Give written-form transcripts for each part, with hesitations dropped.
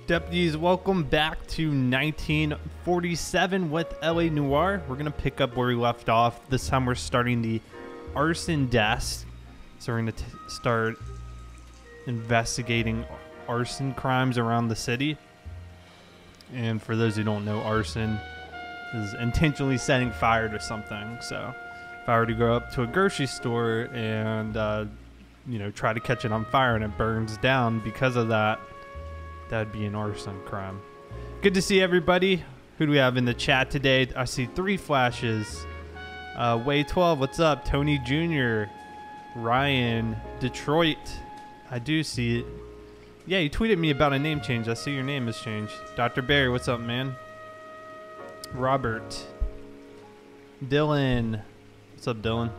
Deputies, welcome back to 1947 with LA Noire. We're going to pick up where we left off. This time we're starting the arson desk. So we're going to start investigating arson crimes around the city. And for those who don't know, arson is intentionally setting fire to something. So if I were to go up to a grocery store and, try to catch it on fire and it burns down because of that, that'd be an arson crime. Good to see everybody. Who do we have in the chat today? I see 3 flashes. Way 12, what's up? Tony Jr., Ryan, Detroit. I do see it. Yeah, you tweeted me about a name change. I see your name has changed. Dr. Barry, what's up, man? Robert. Dylan. What's up, Dylan?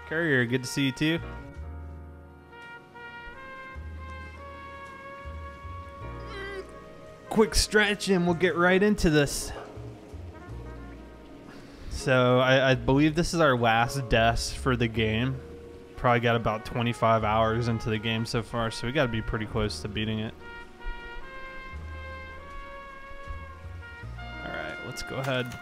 Courier, good to see you too. Quick stretch and we'll get right into this. So I believe this is our last desk for the game. Probably got about 25 hours into the game so far, so we got to be pretty close to beating it. All right, let's go ahead.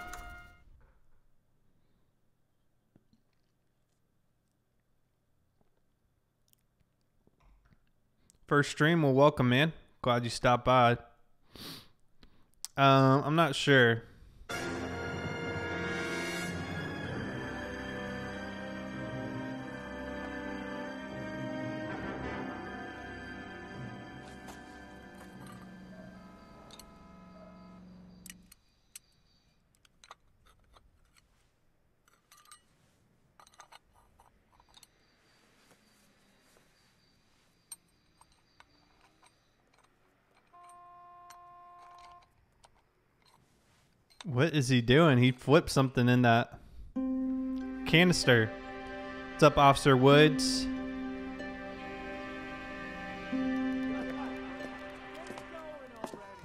First stream, well, welcome, man. Glad you stopped by. I'm not sure. What is he doing? He flipped something in that canister. What's up, Officer Woods?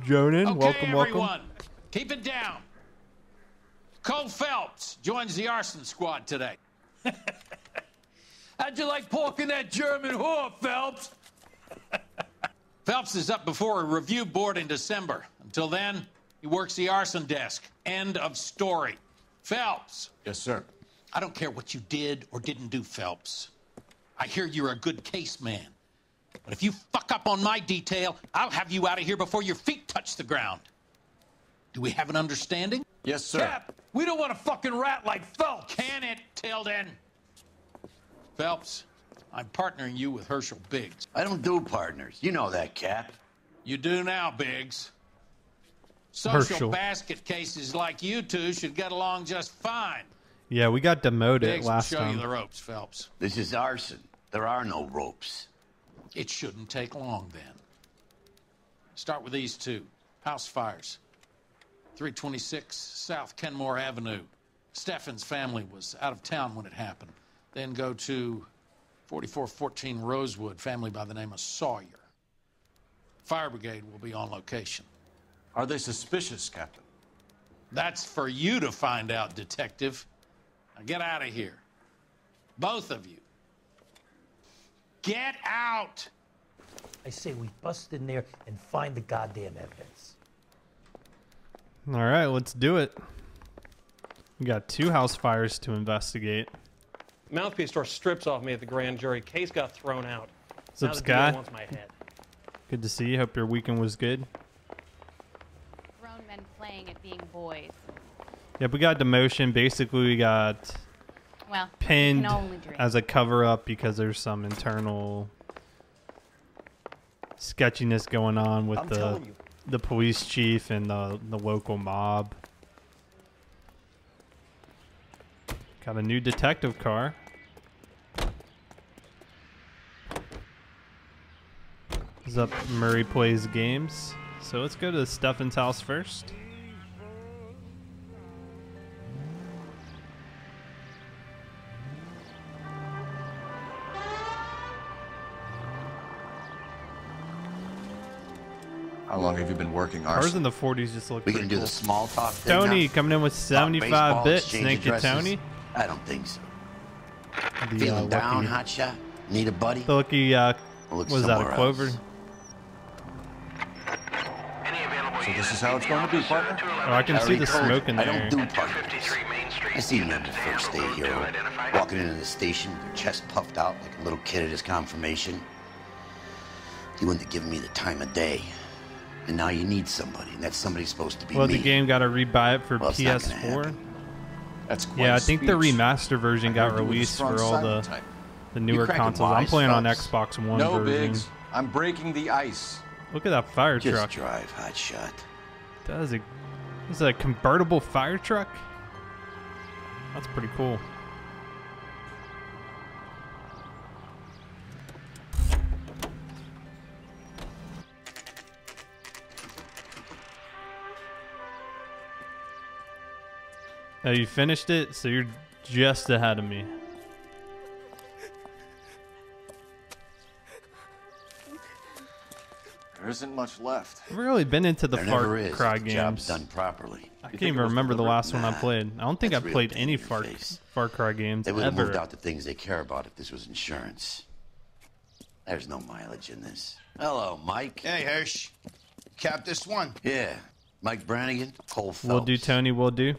Jonan, okay, welcome, everyone. welcome. Keep it down. Cole Phelps joins the arson squad today. How'd you like pork in that German whore, Phelps? Phelps is up before a review board in December. Until then, he works the arson desk. End of story. Phelps. Yes, sir. I don't care what you did or didn't do, Phelps. I hear you're a good case man. But if you fuck up on my detail, I'll have you out of here before your feet touch the ground. Do we have an understanding? Yes, sir. Cap, we don't want a fucking rat like Phelps. Can it, Tilden? Phelps, I'm partnering you with Herschel Biggs. I don't do partners. You know that, Cap. You do now, Biggs. Social Herschel. basket cases like you two should get along just fine. Yeah, we got demoted Biggs last will show you time. the ropes, Phelps. This is arson. There are no ropes. It shouldn't take long, then. Start with these two. House fires. 326 South Kenmore Avenue. Steffen's family was out of town when it happened. Then go to 4414 Rosewood, family by the name of Sawyer. Fire brigade will be on location. Are they suspicious, Captain? That's for you to find out, Detective. Now get out of here. Both of you. Get out! I say we bust in there and find the goddamn evidence. All right, let's do it. We got 2 house fires to investigate. Mouthpiece store strips off me at the grand jury. Case got thrown out. What's up, Now the Sky? DA wants my head. Good to see you. Hope your weekend was good. Grown men playing at being boys. Yep, we got demotion. Basically, we got Well, pinned you can only dream. as a cover-up because there's some internal sketchiness going on with I'm telling you. the police chief and the local mob. Got a new detective car. What's up, Murray Plays Games? So let's go to Steffen's house first. How long have you been working Cars arson? in the 40s just look We pretty gonna do cool. the small talk thing Tony now? coming in with Talk 75 baseball, bits. exchange Thank you, addresses? Tony. I don't think so. The Feeling down, lucky, hotshot? Need a buddy? the lucky I'll look Was that a somewhere clover? else. So this is how it's going to be, partner? Oh, I can see already the told you, smoke in I there. don't do partners. I seen them the first day hero walking into the station with their chest puffed out like a little kid at his confirmation. He wouldn't have given me the time of day. And now you need somebody, and that somebody's supposed to be Well, me. the game got to rebuy it for Well, it's not gonna PS4. happen. That's quite Yeah, a I think the speech. remaster version I got heard you with a released strong for all the silent type. newer cracking consoles. I'm wise, playing on Phelps? Xbox One No, version. Biggs. I'm breaking the ice. Look at that fire Just truck. drive, hotshot. That is a convertible fire truck. That's pretty cool. Oh, you finished it, so you're just ahead of me. There isn't much left. I've really been into the There Far never is Cry if the job's games. done properly. I You can't think even it was remember the deliberate? last one I Nah, played. I don't think that's I real played pain any in your face. Far Cry games They would have moved ever. out the things they care about if this was insurance. There's no mileage in this. Hello, Mike. Hey, Hirsch. Cap this one. Yeah, Mike Brannigan, Cole Phelps. Will do, Tony. Will do.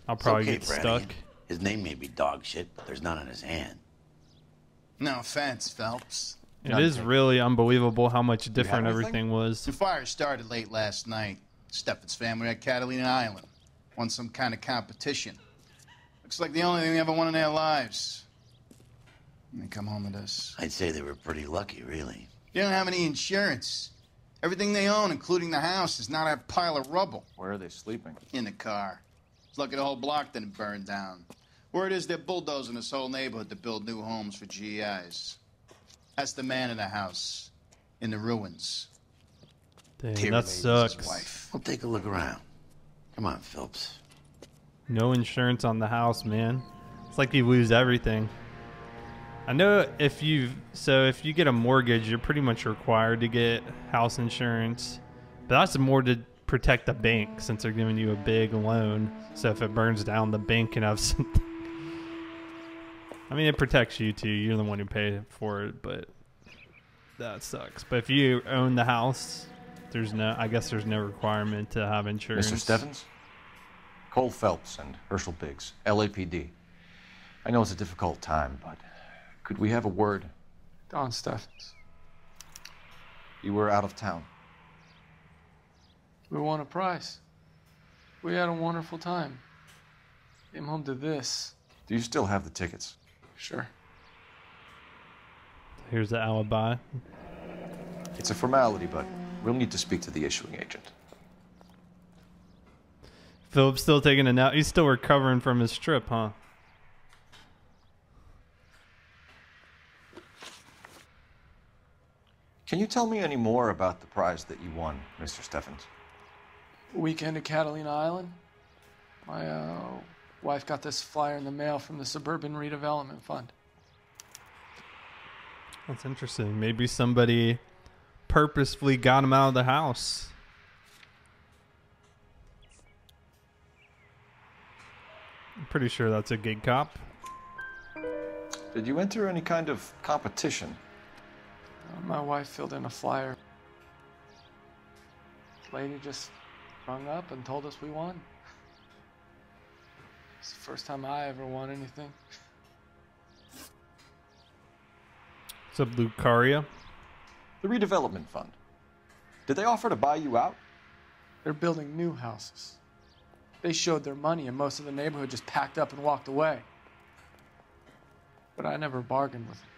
I'll It's probably okay, get stuck. Brannigan. His name may be dog shit, but there's none on his hand. No offense, Phelps. It is really unbelievable how much different anything? everything was. The fire started late last night. Steffen's family at Catalina Island won some kind of competition. Looks like the only thing they ever won in their lives. And they come home to this. I'd say they were pretty lucky, really. They don't have any insurance. Everything they own, including the house, is not a pile of rubble Where are they sleeping? in the car. It's lucky the whole block didn't burn down. Word is they're bulldozing this whole neighborhood to build new homes for GIs. That's the man in the house, in the ruins. Dang, Tear that related is his sucks. wife. Well, take a look around. Come on, Phelps. No insurance on the house, man. It's like you lose everything. I know if you get a mortgage, you're pretty much required to get house insurance. But that's more to protect the bank since they're giving you a big loan. So if it burns down, the bank can have something. I mean, it protects you too. You're the one who paid for it, but that sucks. But if you own the house, I guess there's no requirement to have insurance. Mr. Stevens? Cole Phelps and Herschel Biggs, LAPD. I know it's a difficult time, but could we have a word? Don Steffens. You were out of town. We won a prize. We had a wonderful time. Came home to this. Do you still have the tickets? Sure. Here's the alibi. It's a formality, but we'll need to speak to the issuing agent. Philip's still taking a nap. He's still recovering from his trip, huh? Can you tell me any more about the prize that you won, Mr. Steffens? Weekend at Catalina Island. My wife got this flyer in the mail from the Suburban Redevelopment Fund. That's interesting. Maybe somebody purposefully got him out of the house. I'm pretty sure that's a gig cop. Did you enter any kind of competition? My wife filled in a flyer. Lady just rung up and told us we won. It's the first time I ever won anything. What's up, Lucaria? The redevelopment fund. Did they offer to buy you out? They're building new houses. They showed their money and most of the neighborhood just packed up and walked away. But I never bargained with them.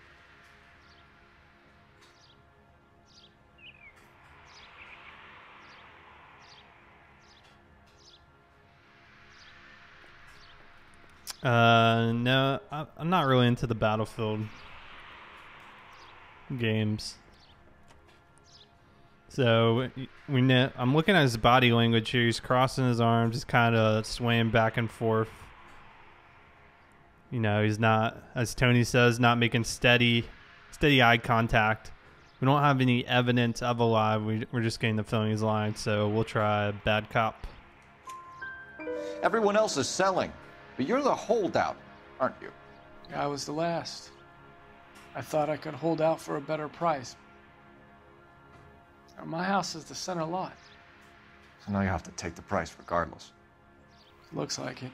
No, I'm not really into the Battlefield games. So we know I'm looking at his body language here. He's crossing his arms, just kind of swaying back and forth. You know, he's not, as Tony says, not making steady eye contact. We don't have any evidence of a lie. We're just getting the feeling he's lying. So we'll try bad cop. Everyone else is selling, but you're the holdout, aren't you? I was the last. I thought I could hold out for a better price. Now, my house is the center lot. So now you have to take the price regardless. Looks like it.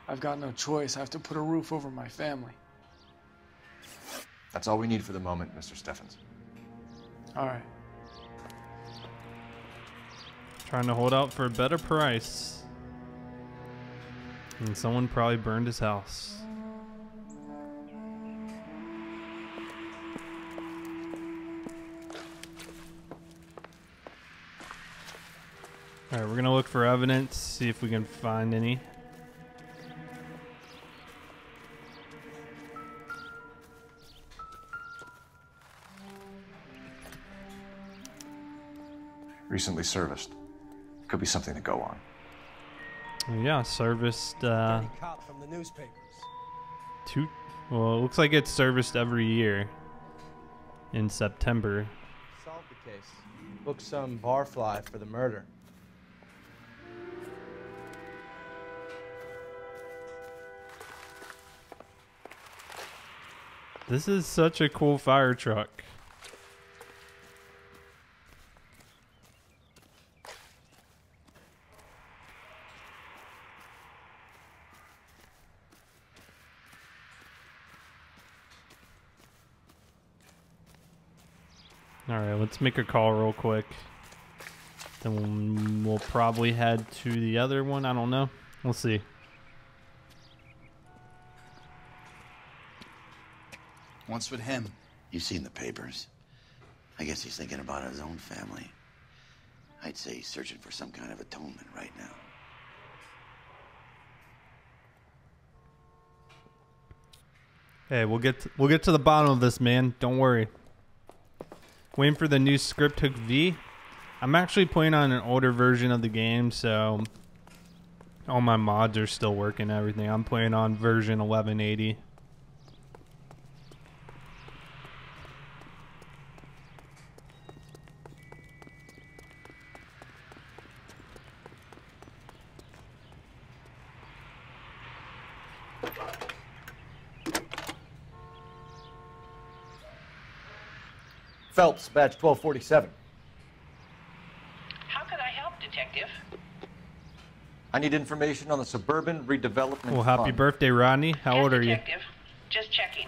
I've got no choice. I have to put a roof over my family. That's all we need for the moment, Mr. Steffens. All right. Trying to hold out for a better price. And someone probably burned his house. All right, we're gonna look for evidence, see if we can find any. Recently serviced. Could be something to go on. Yeah, serviced Cop from the newspapers. well, it looks like it's serviced every year in September. Solved the case. Booked some barfly for the murder. This is such a cool fire truck. All right, let's make a call real quick. Then we'll probably head to the other one. I don't know. We'll see. What's with him? You've seen the papers. I guess he's thinking about his own family. I'd say he's searching for some kind of atonement right now. Hey, we'll get to the bottom of this, man. Don't worry. Waiting for the new script hook V. I'm actually playing on an older version of the game, so all my mods are still working and everything. I'm playing on version 1180. Phelps, badge 1247. How could I help, Detective? I need information on the suburban redevelopment Well, happy fund. birthday, Rodney. How old are you? Detective. Just checking.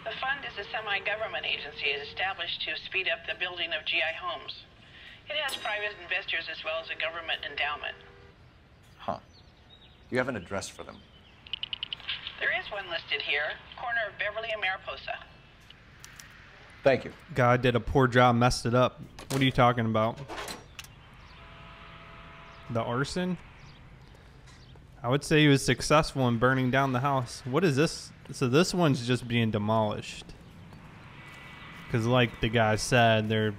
The fund is a semi-government agency established to speed up the building of GI homes. It has private investors as well as a government endowment. Huh. You have an address for them? There is one listed here, corner of Beverly and Mariposa. Thank you. God did a poor job, messed it up. What are you talking about? The arson? I would say he was successful in burning down the house. What is this? So this one's just being demolished. Because like the guy said, they're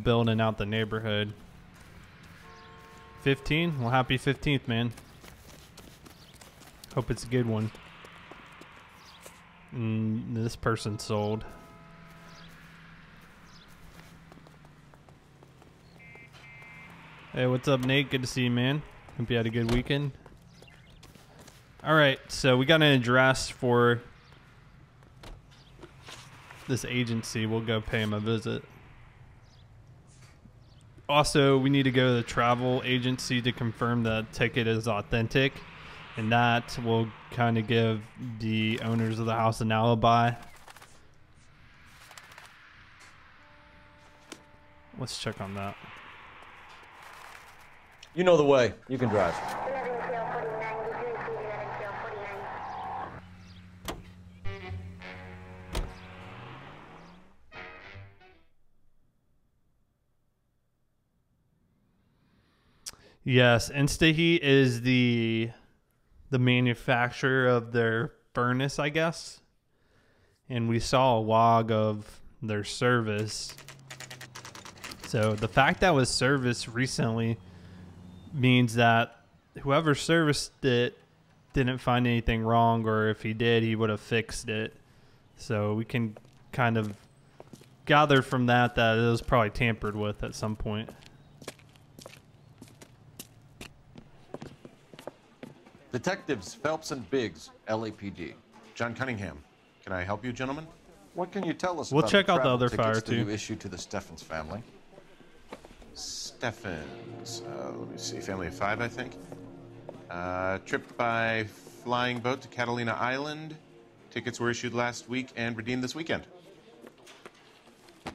building out the neighborhood. 15? Well, happy 15th, man. Hope it's a good one. This person sold. Hey, what's up, Nate? Good to see you, man. Hope you had a good weekend. All right, so we got an address for this agency. We'll go pay him a visit. Also, we need to go to the travel agency to confirm the ticket is authentic, and that will kind of give the owners of the house an alibi. Let's check on that. You know the way. You can drive. Yes, InstaHeat is the manufacturer of their furnace, I guess. And we saw a log of their service. So the fact that was serviced recently means that whoever serviced it didn't find anything wrong, or if he did, he would have fixed it. So we can kind of gather from that it was probably tampered with at some point. Detectives Phelps and Biggs, LAPD. John Cunningham. Can I help you, gentlemen? What can you tell us We'll about check the out the travel other tickets fire, that too. you issued to the Steffens family? Steffens. Let me see. Family of 5, I think. Trip by flying boat to Catalina Island. Tickets were issued last week and redeemed this weekend. You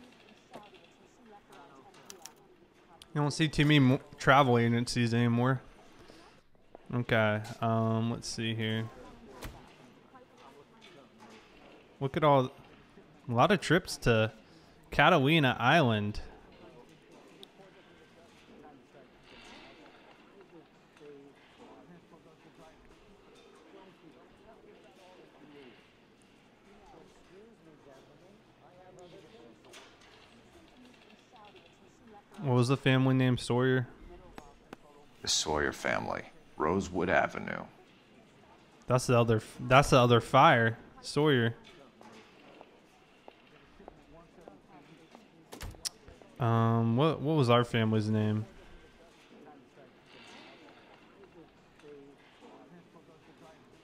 don't see too many travel agencies anymore. Okay, let's see here. Look at a lot of trips to Catalina Island. What was the family name? Sawyer? The Sawyer family. Rosewood Avenue. That's the other fire. Sawyer. What was our family's name?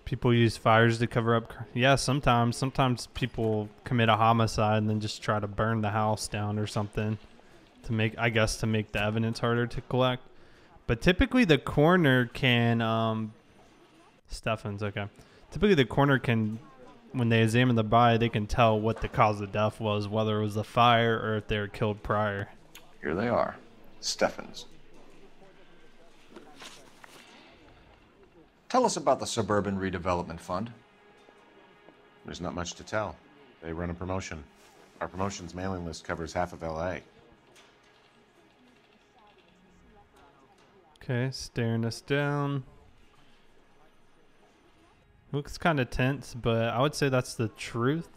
People use fires to cover up. Yeah, sometimes people commit a homicide and then just try to burn the house down or something to make the evidence harder to collect. But typically the coroner can Steffens, okay. Typically the coroner can, when they examine the body, they can tell what the cause of death was, whether it was a fire or if they were killed prior. Here they are. Steffens. Tell us about the Suburban Redevelopment Fund. There's not much to tell. They run a promotion. Our promotions mailing list covers half of LA. Okay, staring us down. Looks kind of tense, but I would say that's the truth.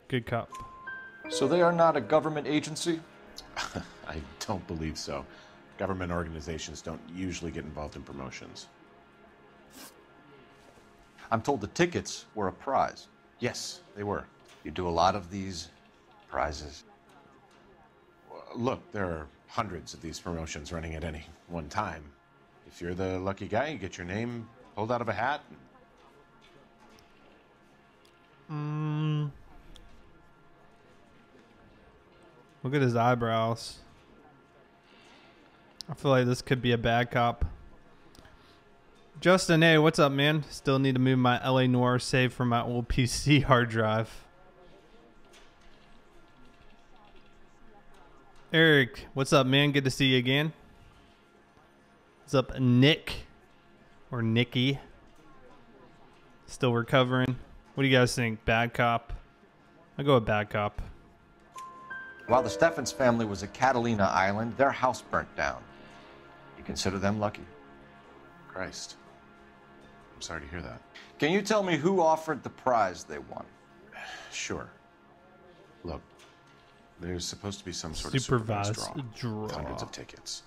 Good cop. So they are not a government agency? I don't believe so. Government organizations don't usually get involved in promotions. I'm told the tickets were a prize. Yes, they were. You do a lot of these prizes? Look, there are hundreds of these promotions running at any one time. If you're the lucky guy, you get your name pulled out of a hat. Look at his eyebrows. I feel like this could be a bad cop. Justin, hey, what's up, man? Still need to move my LA Noire save from my old PC hard drive. Eric, what's up, man? Good to see you again. What's up, Nick? Or Nikki? Still recovering. What do you guys think? Bad cop? I'll go with bad cop. While the Steffens family was at Catalina Island, their house burnt down. You consider them lucky? Christ. I'm sorry to hear that. Can you tell me who offered the prize they won? Sure. Look, there's supposed to be some sort of supervised draw. Hundreds of tickets.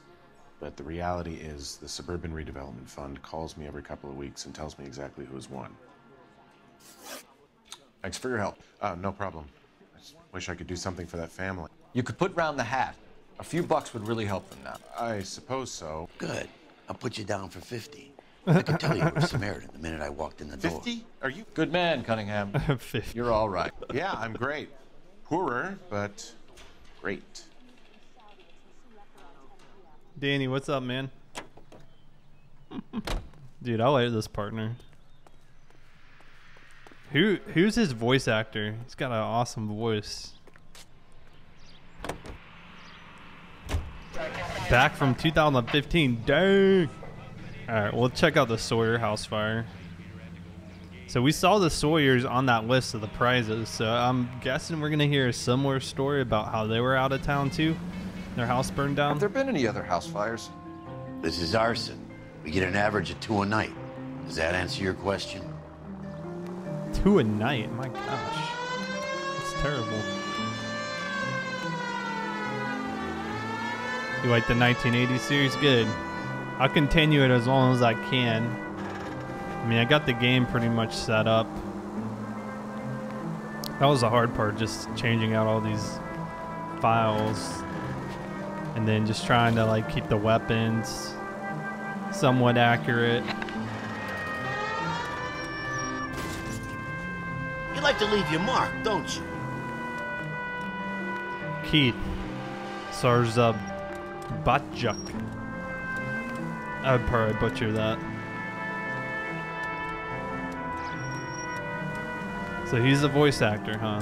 But the reality is the Suburban Redevelopment Fund calls me every couple of weeks and tells me exactly who's won. Thanks for your help. No problem. I just wish I could do something for that family. You could put round the hat. A few bucks would really help them now. I suppose so. Good. I'll put you down for 50. I could tell you were Samaritan the minute I walked in the door. 50? Are you? Good man, Cunningham. 50. You're all right. Yeah, I'm great. Poorer, but great. Danny, what's up, man? Dude, I like this partner. Who's his voice actor? He's got an awesome voice. Back from 2015. Dang. Alright, we'll check out the Sawyer house fire. So we saw the Sawyers on that list of the prizes. So I'm guessing we're going to hear a similar story about how they were out of town too. Their house burned down. Have there been any other house fires? This is arson. We get an average of 2 a night. Does that answer your question? 2 a night? My gosh. That's terrible. You like the 1980s series? Good. I'll continue it as long as I can. I mean, I got the game pretty much set up. That was the hard part, just changing out all these files. And then just trying to like keep the weapons. somewhat accurate. You like to leave your mark, don't you? Keith Sarzabachuk. I'd probably butcher that. So he's a voice actor, huh?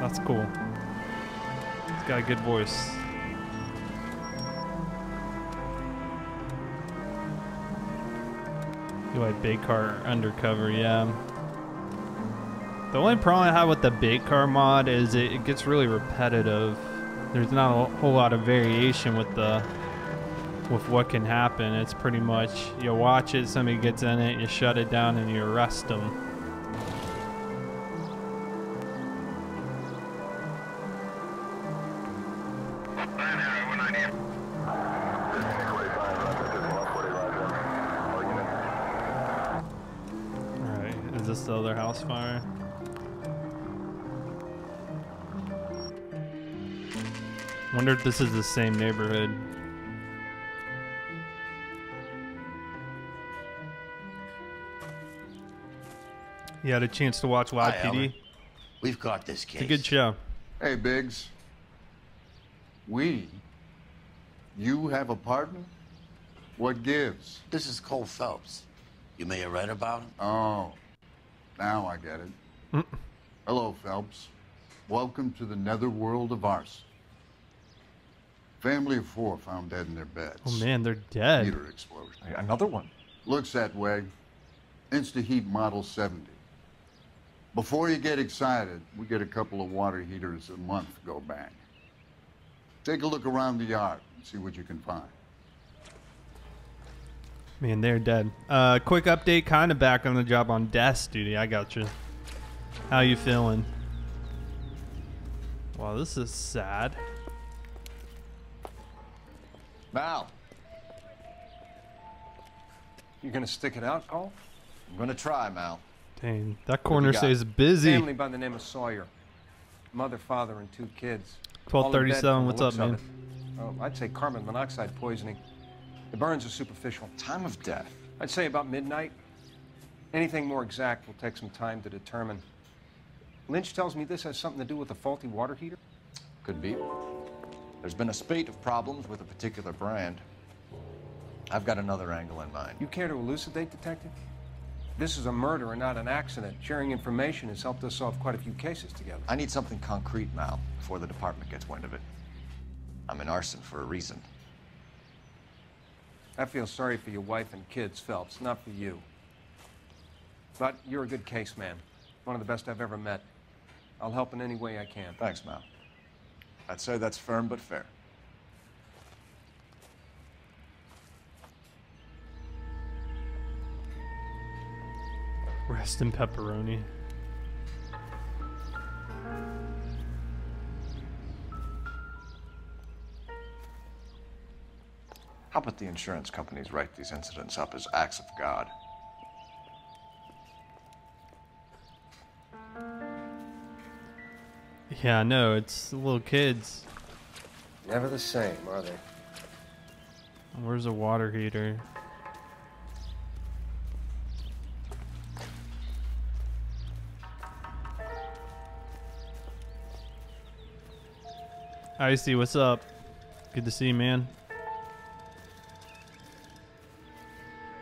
That's cool. He's got a good voice. You like bait car undercover, yeah. The only problem I have with the bait car mod is it gets really repetitive. There's not a whole lot of variation with what can happen. It's pretty much you watch it, somebody gets in it, you shut it down, and you arrest them. Alright, is this the other house fire? Wonder if this is the same neighborhood. You had a chance to watch Wild PD? We've got this case. It's a good show. Hey, Biggs. You have a partner? What gives? This is Cole Phelps. You may have read about him. Oh, now I get it. Hello, Phelps. Welcome to the netherworld of arson. Family of 4 found dead in their beds. Oh man, they're dead. Heater explosion. Another one. Looks that way. Insta-Heat Model 70. Before you get excited, we get a couple of water heaters a month go bang. Take a look around the yard and see what you can find. Man, they're dead. Quick update, kind of back on the job on desk duty. I got you. How you feeling? Wow, this is sad. Mal. You gonna stick it out, Cole? I'm gonna try, Mal. Dang, that corner stays busy. Family by the name of Sawyer. Mother, father, and 2 kids. 1237, what's up, man? Oh, I'd say carbon monoxide poisoning. The burns are superficial. Time of death? I'd say about midnight. Anything more exact will take some time to determine. Lynch tells me this has something to do with a faulty water heater. Could be. There's been a spate of problems with a particular brand. I've got another angle in mind. You care to elucidate, Detective? This is a murder and not an accident. Sharing information has helped us solve quite a few cases together. I need something concrete, Mal, before the department gets wind of it. I'm in arson for a reason. I feel sorry for your wife and kids, Phelps, not for you. But you're a good case man. One of the best I've ever met. I'll help in any way I can. Thanks, Mal. I'd say that's firm but fair. Rest in pepperoni. How about the insurance companies write these incidents up as acts of God? Yeah, I know, it's little kids. Never the same, are they? Where's a water heater? Icy, what's up? Good to see you, man.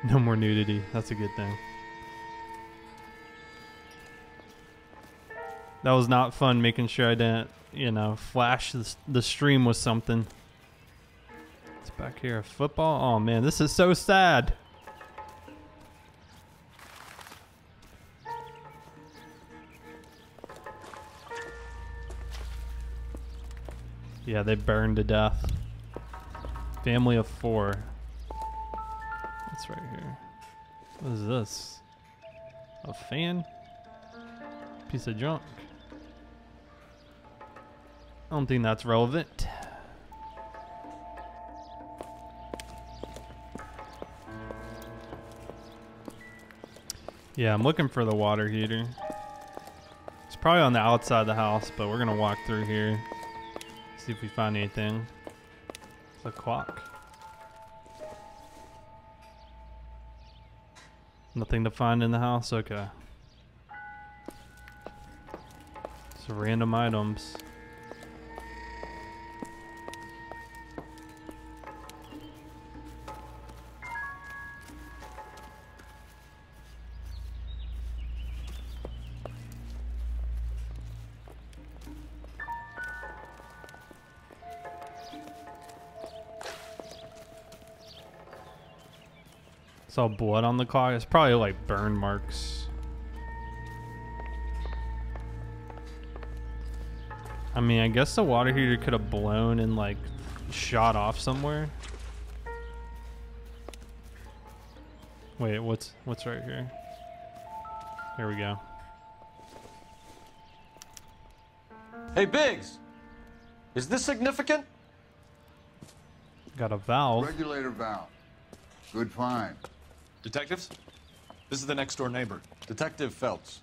No more nudity. That's a good thing. That was not fun making sure I didn't, you know, flash the stream with something. It's back here. Football? Oh, man, this is so sad. Yeah, they burned to death. Family of 4. That's right here. What is this? A fan? Piece of junk. I don't think that's relevant. Yeah, I'm looking for the water heater. It's probably on the outside of the house, but we're gonna walk through here. See if we find anything. It's a clock. Nothing to find in the house? Okay. So random items. Saw blood on the car. It's probably like burn marks. I mean, I guess the water heater could have blown and like shot off somewhere. Wait, what's right here? Here we go. Hey, Biggs! Is this significant? Got a valve. Regulator valve. Good find. Detectives? This is the next door neighbor. Detective Phelps.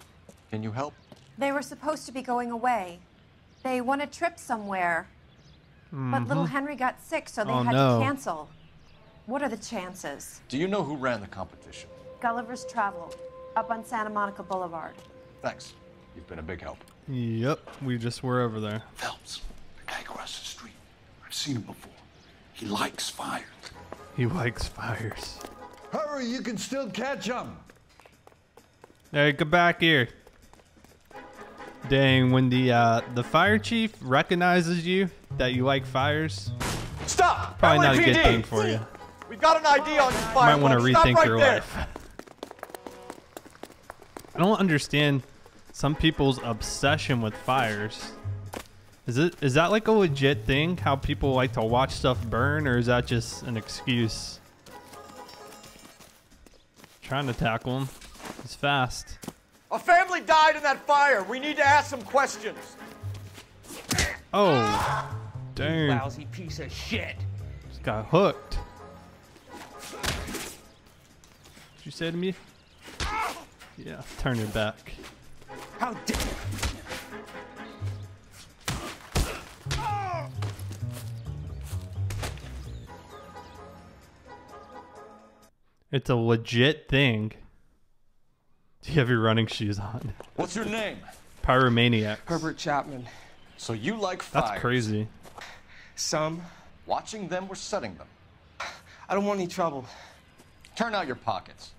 Can you help? They were supposed to be going away. They won a trip somewhere. But little Henry got sick, so they had to cancel. What are the chances? Do you know who ran the competition? Gulliver's Travel, up on Santa Monica Boulevard. Thanks. You've been a big help. Yep, we just were over there. Phelps, the guy across the street. I've seen him before. He likes fire. He likes fires. Hurry, you can still catch him. Hey, get back here. Dang, when the fire chief recognizes you that you like fires, stop! Probably not a good thing for you. We've got an ID on this fire. Might want to rethink right your there. life. I don't understand some people's obsession with fires. Is that like a legit thing? How people like to watch stuff burn, or is that just an excuse? Trying to tackle him. He's fast. A family died in that fire. We need to ask some questions. Oh, dang. Lousy piece of shit. Just got hooked. Did you say to me? Yeah, turn your back. How dare you? It's a legit thing. Do you have your running shoes on? What's your name? Pyromaniac. Herbert Chapman. So you like fires? That's crazy. Some. Watching them or setting them? I don't want any trouble. Turn out your pockets.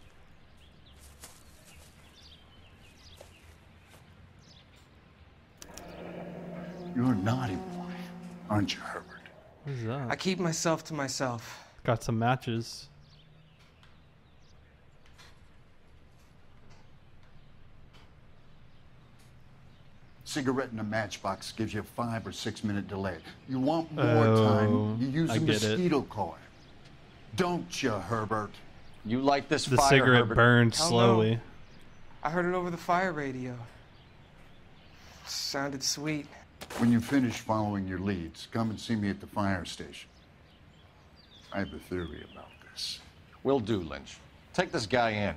You're a naughty boy, aren't you, Herbert? What is that? I keep myself to myself. Got some matches. Cigarette in a matchbox gives you a 5 or 6 minute delay. You want more time, you use a mosquito coil. Don't you, Herbert? You like this the fire, cigarette Herbert? burned Hell slowly. no. I heard it over the fire radio. Sounded sweet. When you finish following your leads, come and see me at the fire station. I have a theory about this. Will do, Lynch. Take this guy in.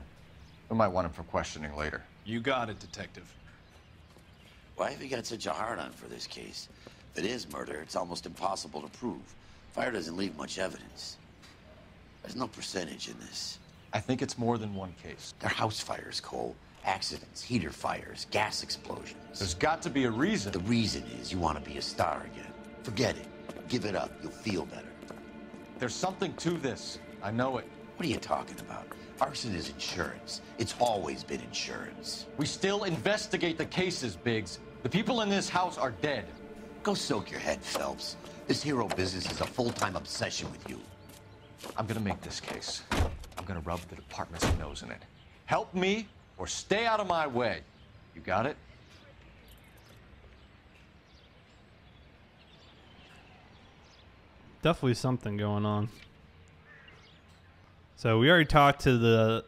We might want him for questioning later. You got it, Detective. Why have you got such a hard-on for this case? If it is murder, it's almost impossible to prove. Fire doesn't leave much evidence. There's no percentage in this. I think it's more than one case. They're house fires, Cole. Accidents, heater fires, gas explosions. There's got to be a reason. The reason is you want to be a star again. Forget it. Give it up. You'll feel better. There's something to this. I know it. What are you talking about? Arson is insurance. It's always been insurance. We still investigate the cases, Biggs. The people in this house are dead. Go soak your head, Phelps. This hero business is a full-time obsession with you. I'm gonna make this case. I'm gonna rub the department's nose in it. Help me or stay out of my way. You got it? Definitely something going on. So we already talked to the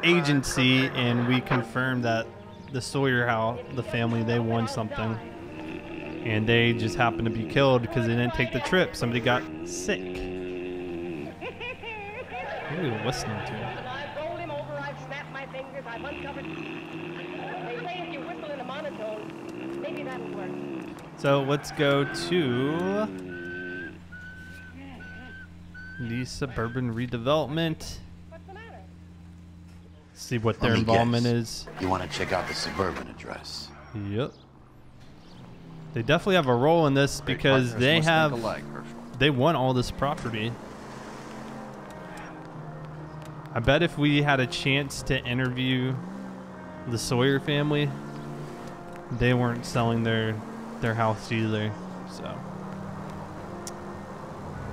agency, and we confirmed that the Sawyer house, the family, they won something, and they just happened to be killed because they didn't take the trip. Somebody got sick. What are you listening to? I've rolled him over, I've snapped my fingers, I've uncovered. They say if you whistle in a monotone, maybe that'll work. So let's go to the suburban redevelopment. What's the matter? See what their involvement is. You want to check out the suburban address? Yep. They definitely have a role in this because they want all this property. I bet if we had a chance to interview the Sawyer family, they weren't selling their house either. So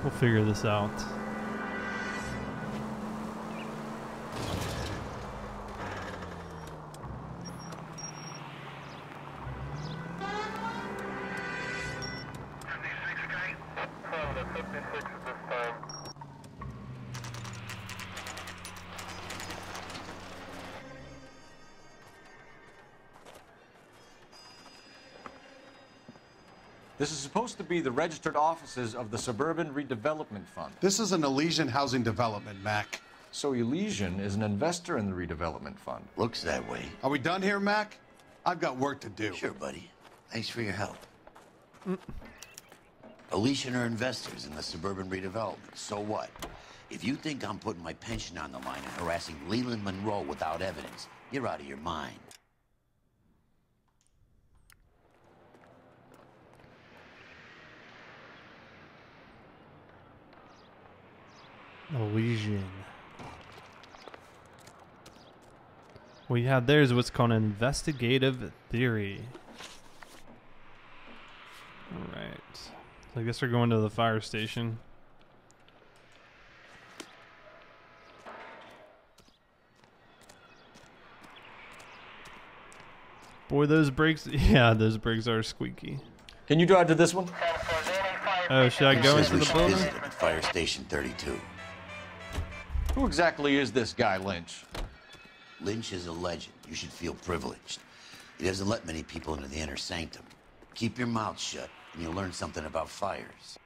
we'll figure this out. This is supposed to be the registered offices of the Suburban Redevelopment Fund. This is an Elysian housing development, Mac. So Elysian is an investor in the redevelopment fund. Looks that way. Are we done here, Mac? I've got work to do. Sure, buddy. Thanks for your help. Elysian are investors in the suburban redevelopment. So what? If you think I'm putting my pension on the line and harassing Leland Monroe without evidence, you're out of your mind. Elysian. What you have there is what's called an investigative theory. Alright. So I guess we're going to the fire station. Boy, those brakes, yeah, those brakes are squeaky. Can you drive to this one? Oh, should I go into the building? Visit at Fire Station 32. Who exactly is this guy, Lynch? Lynch is a legend. You should feel privileged. He doesn't let many people into the inner sanctum. Keep your mouth shut, and you'll learn something about fires.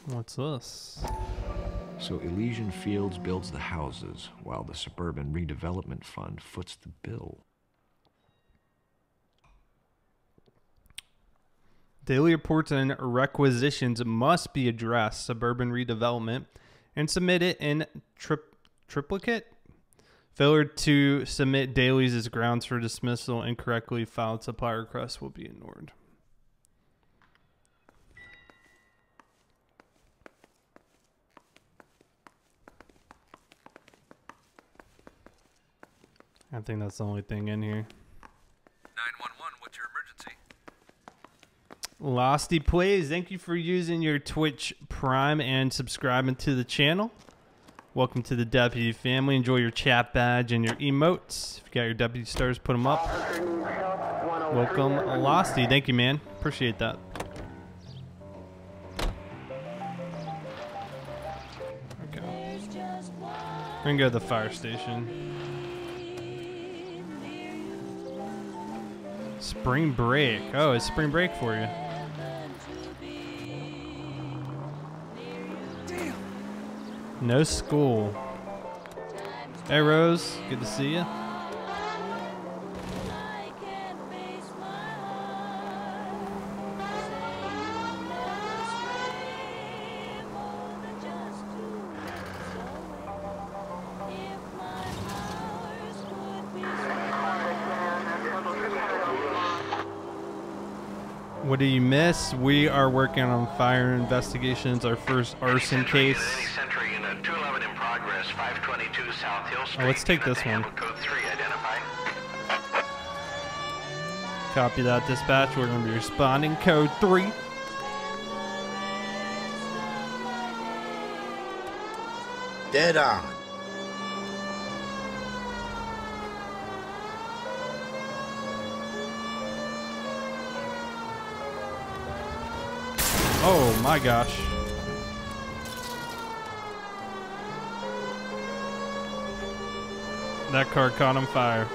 What's this? So Elysian Fields builds the houses, while the Suburban Redevelopment Fund foots the bill. Daily reports and requisitions must be addressed, Suburban Redevelopment, and submitted in triplicate. Failure to submit dailies as grounds for dismissal. Incorrectly filed supply requests will be ignored. I think that's the only thing in here. 911, what's your emergency? Losty Plays, thank you for using your Twitch Prime and subscribing to the channel. Welcome to the Deputy family. Enjoy your chat badge and your emotes. If you got your Deputy stars, put them up. Welcome, Losty. Thank you, man. Appreciate that. Okay. We're gonna go to the fire station. Spring break. Oh, it's spring break for you. No school. Hey, Rose. Good to see you. What do you miss? We are working on fire investigations. Our first arson case. Oh, let's take this one. Copy that, dispatch. We're going to be responding code 3. Dead on. Oh my gosh. That car caught on fire.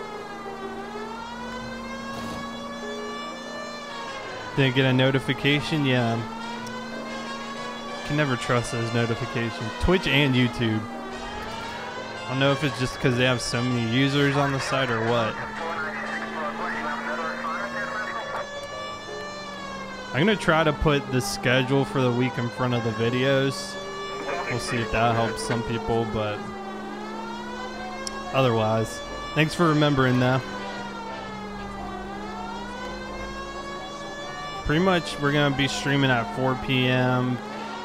Didn't get a notification? Yeah. Can never trust those notifications. Twitch and YouTube. I don't know if it's just because they have so many users on the site or what. I'm gonna try to put the schedule for the week in front of the videos. We'll see if that helps some people, but otherwise, thanks for remembering that. Pretty much we're gonna be streaming at 4 p.m.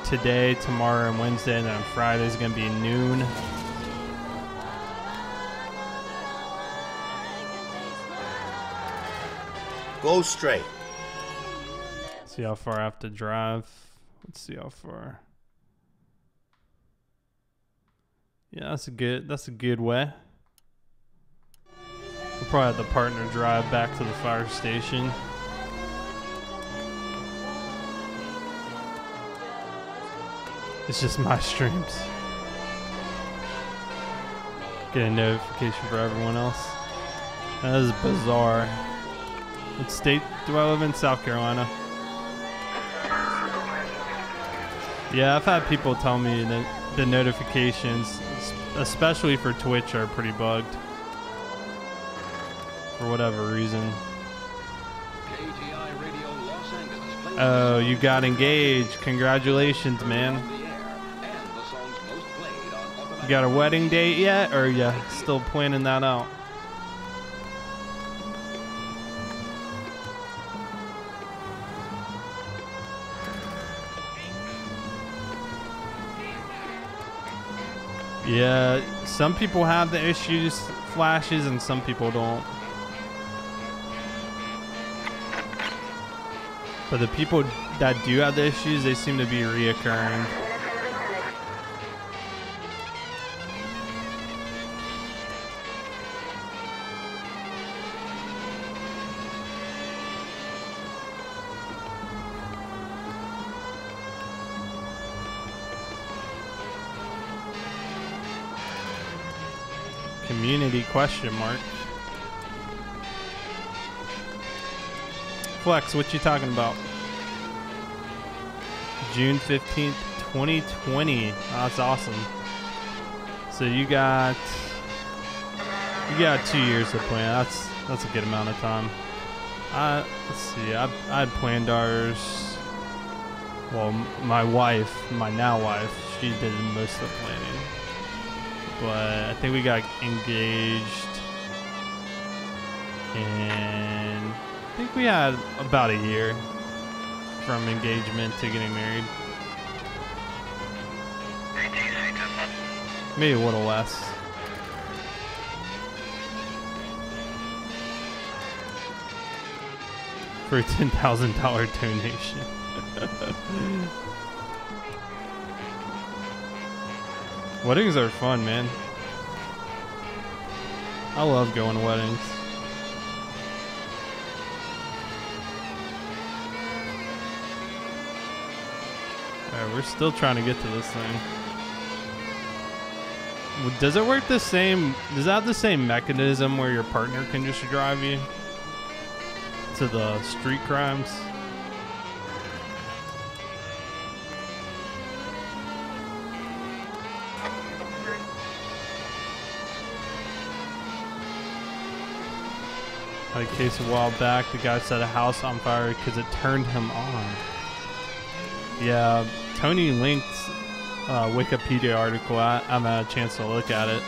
today, tomorrow, and Wednesday, and then Friday is gonna be noon. Go straight. See how far I have to drive. Let's see how far. Yeah, that's a good way. We'll probably have the partner drive back to the fire station. It's just my streams. Get a notification for everyone else. That is bizarre. What state do I live in? South Carolina. Yeah, I've had people tell me that the notifications, especially for Twitch, are pretty bugged. For whatever reason. Oh, you got engaged. Congratulations, man. You got a wedding date yet, or are you still planning that out? Yeah, some people have the issues, flashes, and some people don't. But the people that do have the issues, they seem to be reoccurring. Community question mark. Flex, what you talking about? June 15th, 2020. Oh, that's awesome. So you got 2 years to plan. That's a good amount of time. Let's see. I had planned ours. Well, my wife, my now wife, she did most of the planning. But I think we got engaged, and I think we had about a year from engagement to getting married. Maybe a little less. For a $10,000 donation. Weddings are fun, man. I love going to weddings. Alright, we're still trying to get to this thing. Does it work the same? Does that have the same mechanism where your partner can just drive you to the street crimes? A case a while back, the guy set a house on fire because it turned him on. Yeah, Tony linked a Wikipedia article. I haven't had a chance to look at it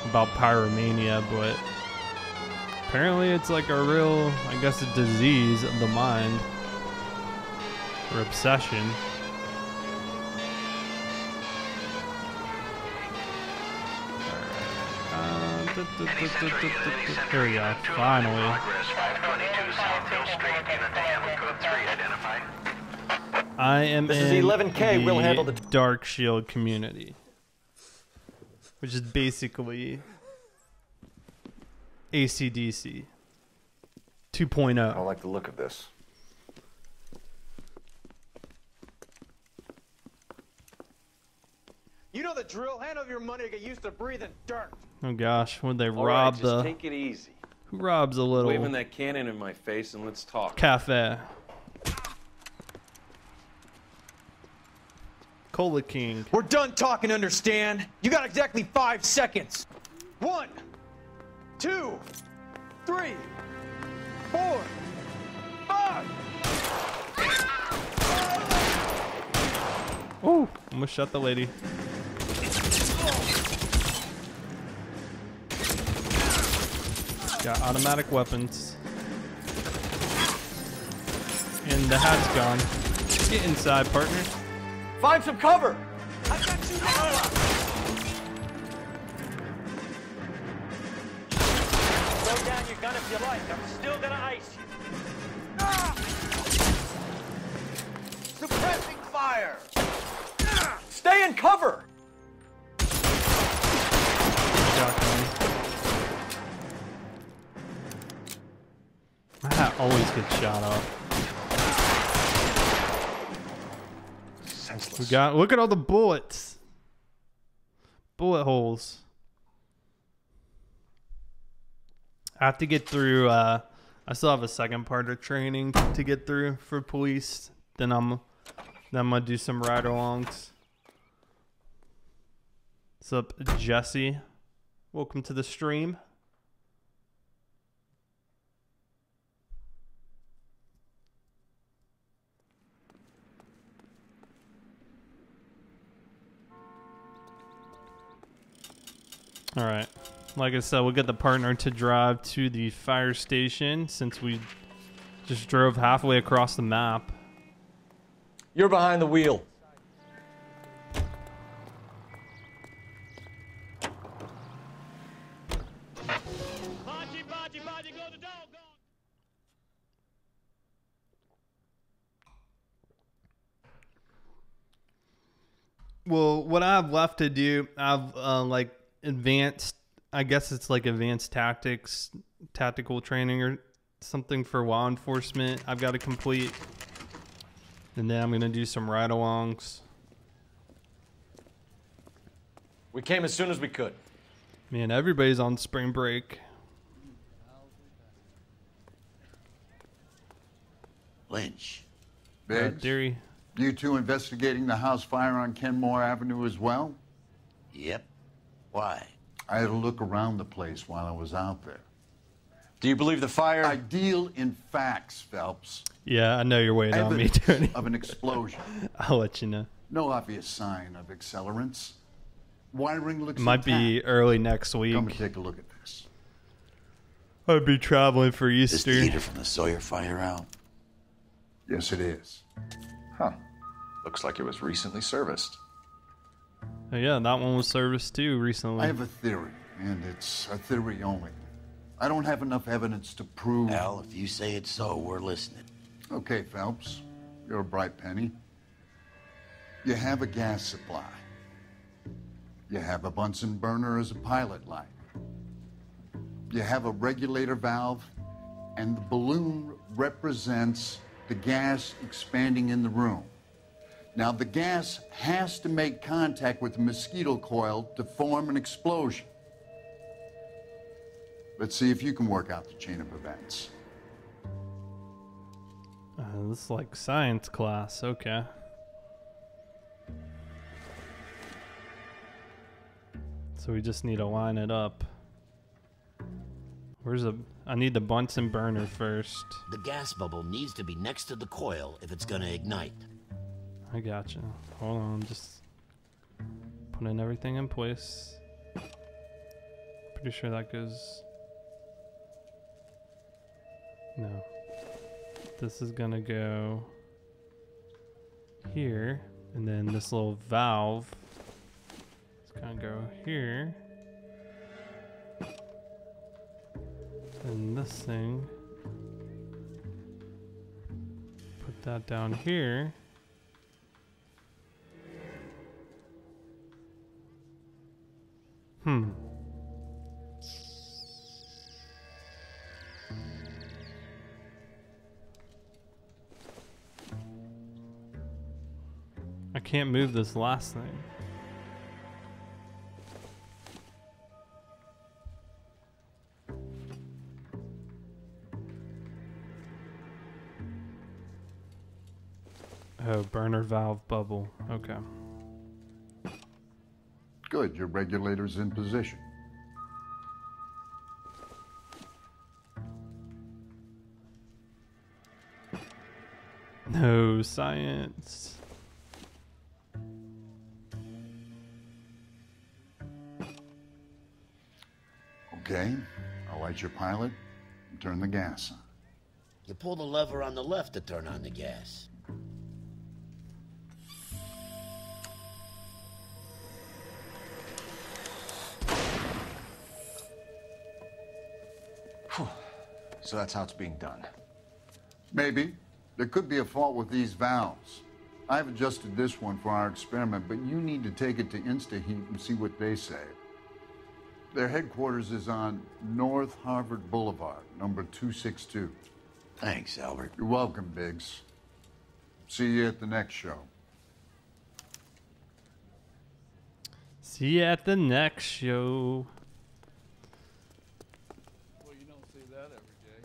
about pyromania, but apparently it's like a real, I guess, a disease of the mind or obsession. There we go. Finally. I am This in is 11K. We'll handle the Dark Shield community, which is basically AC/DC 2.0. I don't like the look of this. You know the drill. Hand over your money to get used to breathing dirt. Oh gosh, would they All rob right, the? just take it easy. Who robs a little? Waving that cannon in my face and let's talk. Cafe. Cola King. We're done talking, understand? You got exactly 5 seconds. 1, 2, 3, 4, 5. Oh, almost shot the lady. Got automatic weapons. And the hat's gone. Get inside, partner. Find some cover! I got you now! Throw down your gun if you like. I'm still gonna ice you. Suppressing fire! Stay in cover! My hat always gets shot off. Senseless. We got, look at all the bullets. Bullet holes. I have to get through, I still have a second part of training to get through for police. Then I'm gonna do some ride-alongs. What's up, Jesse? Welcome to the stream. All right. Like I said, we'll get the partner to drive to the fire station since we just drove halfway across the map. You're behind the wheel. Well, what I have left to do, I've like advanced, I guess it's like advanced tactics, tactical training or something for law enforcement I've got to complete. And then I'm going to do some ride-alongs. We came as soon as we could. Man, everybody's on spring break. Lynch. Biggs, Theory. You two investigating the house fire on Kenmore Avenue as well? Yep. Why? I had a look around the place while I was out there. Do you believe the fire? I deal in facts, Phelps. Yeah, I know you're waiting on me, Tony. Of an explosion. I'll let you know. No obvious sign of accelerants. Wiring looks It might be intact. early next week. Come and take a look at this. I'd be traveling for This Easter. the heater from the Sawyer fire out? Yes, it is. Huh. Looks like it was recently serviced. Oh, yeah, that one was serviced too recently. I have a theory, and it's a theory only. I don't have enough evidence to prove... Al, if you say it's so, we're listening. Okay, Phelps. You're a bright penny. You have a gas supply. You have a Bunsen burner as a pilot light. You have a regulator valve, and the balloon represents the gas expanding in the room. Now, the gas has to make contact with the mosquito coil to form an explosion. Let's see if you can work out the chain of events. This is like science class. Okay. So we just need to line it up. I need the Bunsen burner first. The gas bubble needs to be next to the coil if it's gonna ignite. I gotcha. Hold on, just putting everything in place. Pretty sure that goes... No. This is gonna go here, and then this little valve is gonna go here. And this thing, put that down here. I can't move this last thing. Oh, burner valve bubble. Okay. Good, your regulator's in position. No science. Okay, I'll light your pilot and turn the gas on. You pull the lever on the left to turn on the gas. So that's how it's being done. Maybe. There could be a fault with these valves. I've adjusted this one for our experiment, but you need to take it to InstaHeat and see what they say. Their headquarters is on North Harvard Boulevard, number 262. Thanks, Albert. You're welcome, Biggs. See you at the next show. See you at the next show. Well, you don't see that every day.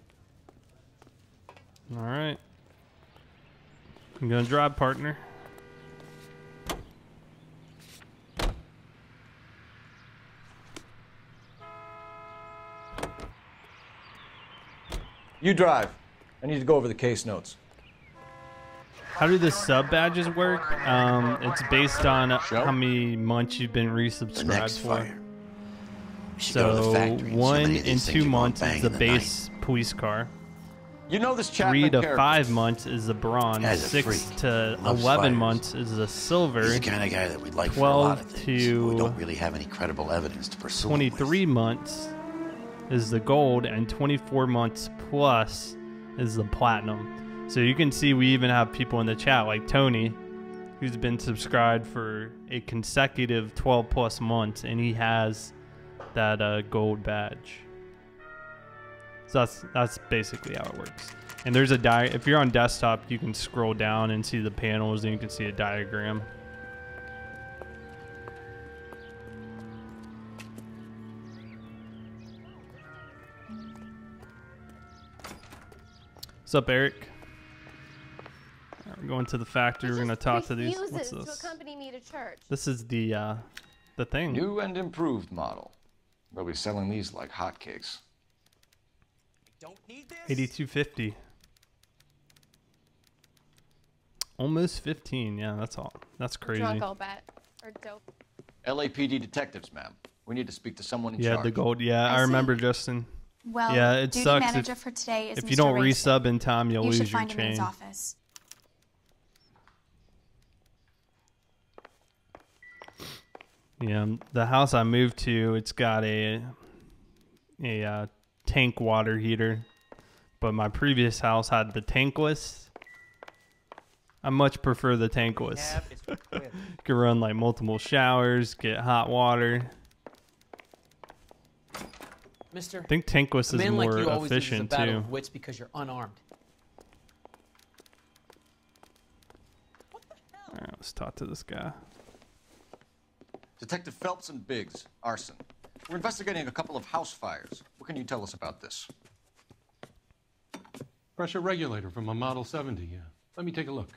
All right. I'm gonna drive, partner. You drive. I need to go over the case notes. How do the sub badges work? It's based on how many months you've been resubscribed for. So 1 and 2 months is the base police car. You know this 3 to Chapman 5 months is the bronze. Guy's a 6 freak. to Loves 11 fires. months is the silver. He's the kind of guy that we'd like for a lot of 12 things. but we to don't really have any credible evidence to pursue. 23 months is the gold, and 24 months plus is the platinum. So you can see we even have people in the chat like Tony, who's been subscribed for a consecutive 12 plus months, and he has that gold badge. So that's basically how it works. And there's a if you're on desktop, you can scroll down and see the panels, and you can see a diagram. What's up, Eric? We're going to the factory. We're going to talk to these. What's To this? accompany me to church. This is the thing. New and improved model. They'll be selling these like hotcakes. Don't need this. 8250. Almost 15. Yeah, that's all. That's crazy. Drunk all bet. Or dope. LAPD detectives, ma'am. We need to speak to someone in Yeah, charge. the gold. Yeah, I remember, Justin. Well, yeah, it duty sucks manager for today is if Mr. you don't Race. resub in time, you'll You lose should your find him in his chain. office. Yeah, the house I moved to, it's got a tank water heater, but my previous house had the tankless. I much prefer the tankless. You can run like multiple showers, get hot water. Mister, I think tankless a is man more like you always loses a efficient battle too. of wits because you're unarmed. All right, let's talk to this guy. Detective Phelps and Biggs, arson. We're investigating a couple of house fires. What can you tell us about this? Pressure regulator from a Model 70, yeah. Let me take a look.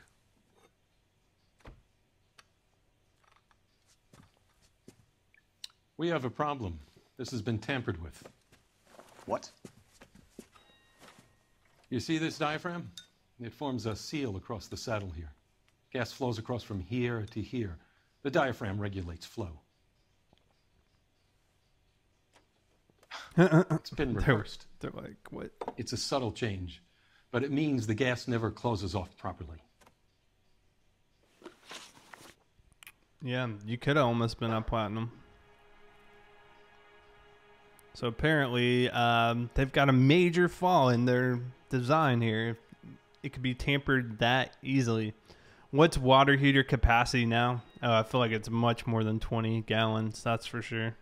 We have a problem. This has been tampered with. What? You see this diaphragm? It forms a seal across the saddle here. Gas flows across from here to here. The diaphragm regulates flow. It's been reversed. They're like, what? It's a subtle change, but it means the gas never closes off properly. Yeah, you could have almost been at platinum. So apparently, they've got a major flaw in their design here. It could be tampered that easily. What's water heater capacity now? Oh, I feel like it's much more than 20 gallons. That's for sure.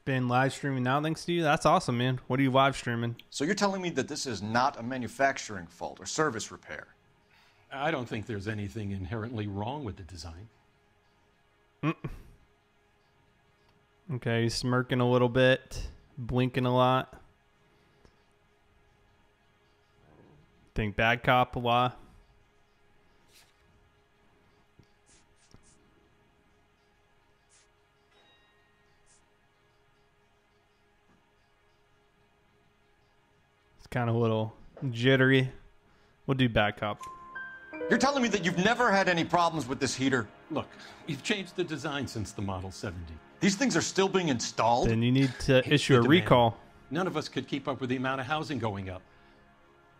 Been live streaming now thanks to you. That's awesome, man. What are you live streaming? So you're telling me that this is not a manufacturing fault or service repair? I don't think there's anything inherently wrong with the design. Okay, he's smirking a little bit, blinking a lot. Think bad cop a lot. It's kind of a little jittery. We'll do bad cop. You're telling me that you've never had any problems with this heater? Look, we've changed the design since the Model 70. These things are still being installed? Then you need to It's issue the a demand. recall. None of us could keep up with the amount of housing going up.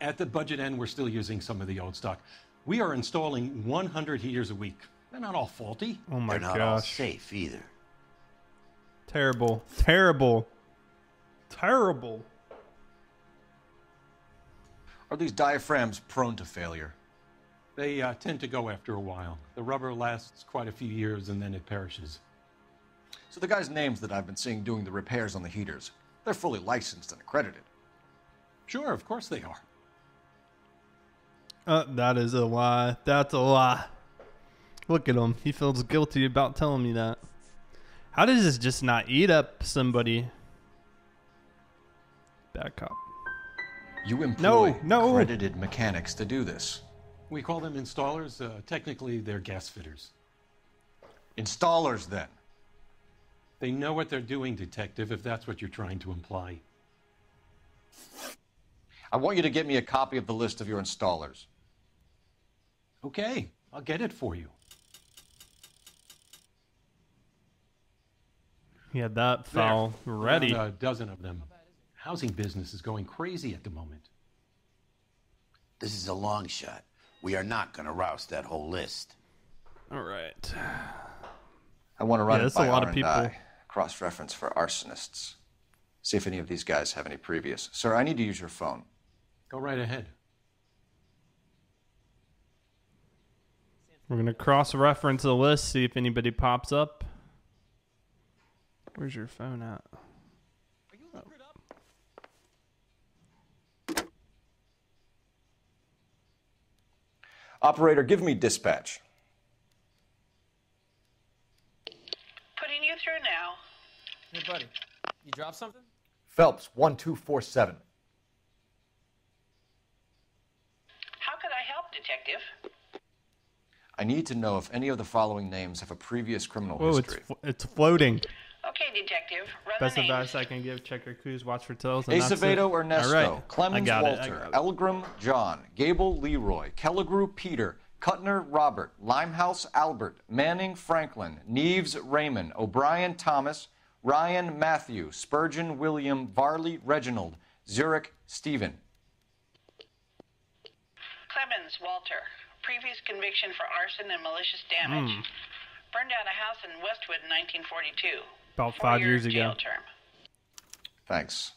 At the budget end, we're still using some of the old stock. We are installing 100 heaters a week. They're not all faulty. Oh my They're not all gosh. safe either. Terrible. Terrible. Terrible. Are these diaphragms prone to failure? They tend to go after a while. The rubber lasts quite a few years and then it perishes. So the guys' names that I've been seeing doing the repairs on the heaters, they're fully licensed and accredited. Sure, of course they are. That is a lie. That's a lie. Look at him. He feels guilty about telling me that. How does this just not eat up somebody? Bad cop. You employ No. accredited mechanics to do this. We call them installers. Technically, they're gas fitters. Installers, then. They know what they're doing, Detective, if that's what you're trying to imply. I want you to get me a copy of the list of your installers. Okay, I'll get it for you. He had that file ready. Around a dozen of them. Housing business is going crazy at the moment. This is a long shot. We are not going to roust that whole list. All right. I want to run it that's by a lot of R&I. people. Cross-reference for arsonists. See if any of these guys have any previous. Sir, I need to use your phone. Go right ahead. We're going to cross-reference the list, see if anybody pops up. Where's your phone at? Operator, give me dispatch. Putting you through now. Hey, buddy, you dropped something? Phelps, 1247. How could I help, Detective? I need to know if any of the following names have a previous criminal Whoa, history. it's floating. Okay, Detective, run Best the names. advice I can give, check your clues, watch for tells. and that's it. Acevedo Ernesto, All right. Clemens I got Walter, it. Elgram John, Gable Leroy, Kelligrew Peter, Kuttner Robert, Limehouse Albert, Manning Franklin, Neves Raymond, O'Brien Thomas, Ryan Matthew, Spurgeon William, Varley Reginald, Zurich Stephen. Clemens Walter. Previous conviction for arson and malicious damage. Burned down a house in Westwood in 1942. About 4 5 years jail ago. term. Thanks.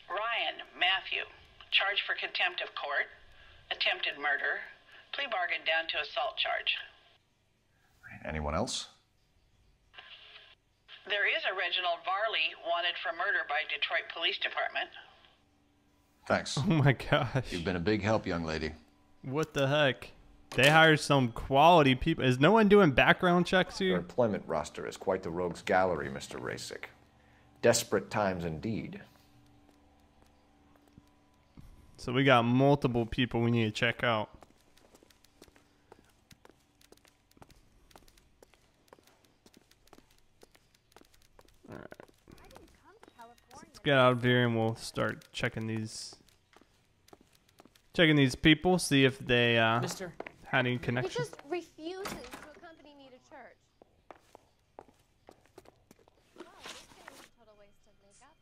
Ryan Matthew. Charged for contempt of court. Attempted murder. Plea bargain down to assault charge. Anyone else? There is a Reginald Varley wanted for murder by Detroit Police Department. Thanks. Oh my gosh. You've been a big help, young lady. What the heck? They hired some quality people. Is no one doing background checks Your here? employment roster is quite the rogues gallery, Mr. Rasick. Desperate times indeed. So we got multiple people we need to check out. All right. Let's get out of here and we'll start checking these people, see if they Mister? had any He connection. just refuses to accompany me to church. Wow, this thing is a total waste of makeup.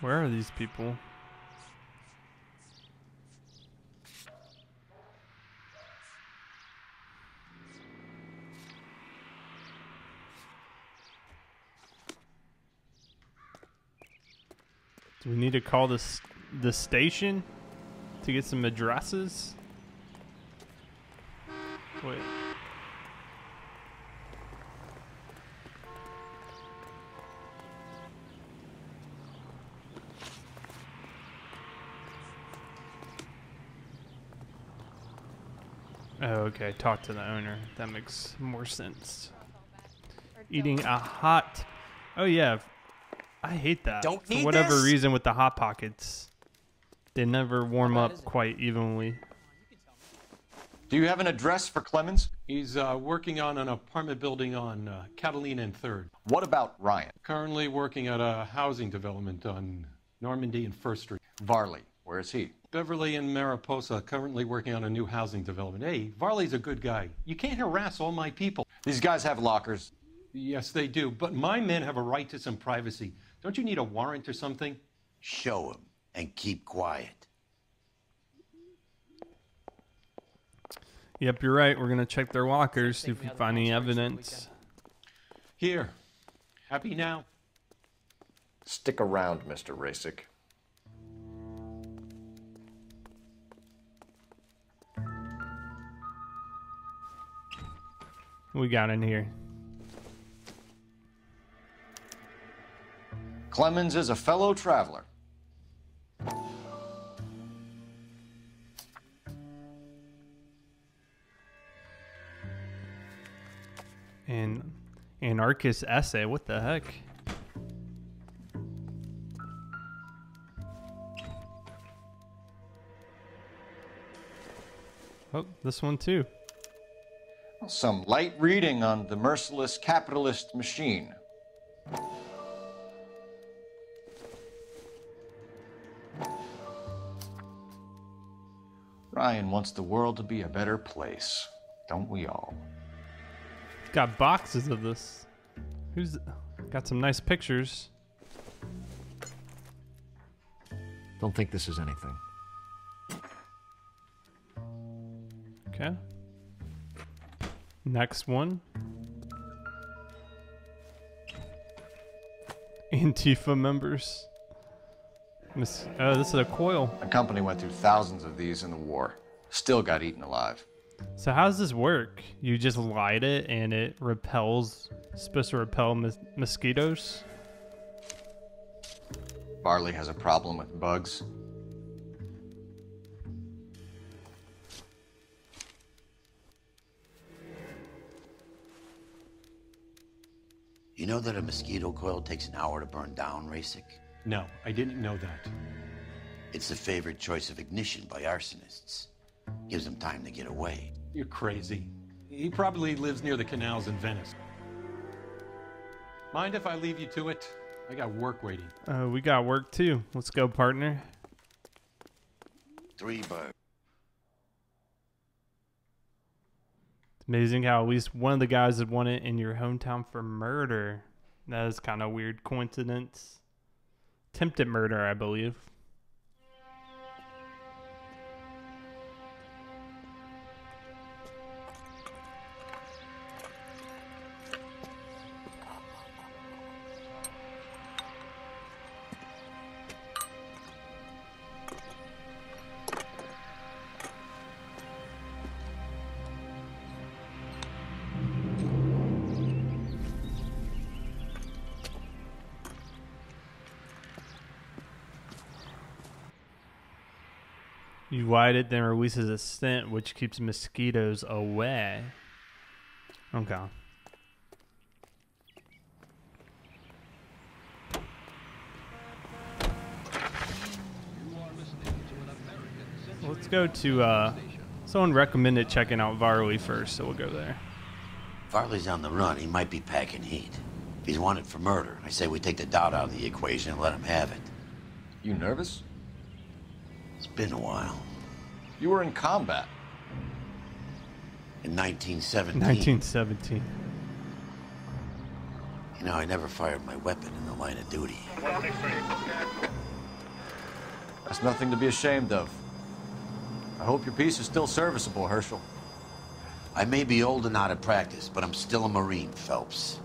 Where are these people? Do we need to call the station to get some addresses? Wait. Oh, okay. Talk to the owner. That makes more sense. Eating a hot... Oh, yeah. I hate that. Don't For need whatever this? reason with the Hot Pockets. They never warm up quite evenly. Do you have an address for Clemens? He's working on an apartment building on Catalina and 3rd. What about Ryan? Currently working at a housing development on Normandy and 1st Street. Varley, where is he? Beverly and Mariposa currently working on a new housing development. Hey, Varley's a good guy. You can't harass all my people. These guys have lockers. Yes, they do, but my men have a right to some privacy. Don't you need a warrant or something? Show him and keep quiet. Yep, you're right. We're going to check their lockers, see if we find any evidence. Here. Happy now? Stick around, Mr. Rasick. What we got in here? Clemens is a fellow traveler. An anarchist essay. What the heck? Oh, this one too. Some light reading on the merciless capitalist machine. Ryan wants the world to be a better place. Don't we all? Got boxes of this. Who's got some nice pictures? Don't think this is anything. Okay. Next one. Antifa members. Oh, this is a coil. The company went through thousands of these in the war. Still got eaten alive. So how does this work? You just light it and it repels, supposed to repel mosquitoes? Barley has a problem with bugs. You know that a mosquito coil takes an hour to burn down, Rasick? No, I didn't know that. It's the favorite choice of ignition by arsonists. Gives them time to get away. You're crazy. He probably lives near the canals in Venice. Mind if I leave you to it? I got work waiting. We got work too. Let's go, partner. 3 birds. It's amazing how at least one of the guys had won it in your hometown for murder. That is kind of weird coincidence. Attempted murder, I believe. You light it, then releases a scent which keeps mosquitoes away. Okay. Let's go to, someone recommended checking out Varley first, so we'll go there. Varley's on the run. He might be packing heat. If he's wanted for murder, I say we take the doubt out of the equation and let him have it. You nervous? It's been a while. You were in combat. In 1917. 1917. You know, I never fired my weapon in the line of duty. That's nothing to be ashamed of. I hope your piece is still serviceable, Herschel. I may be old and out of practice, but I'm still a Marine, Phelps.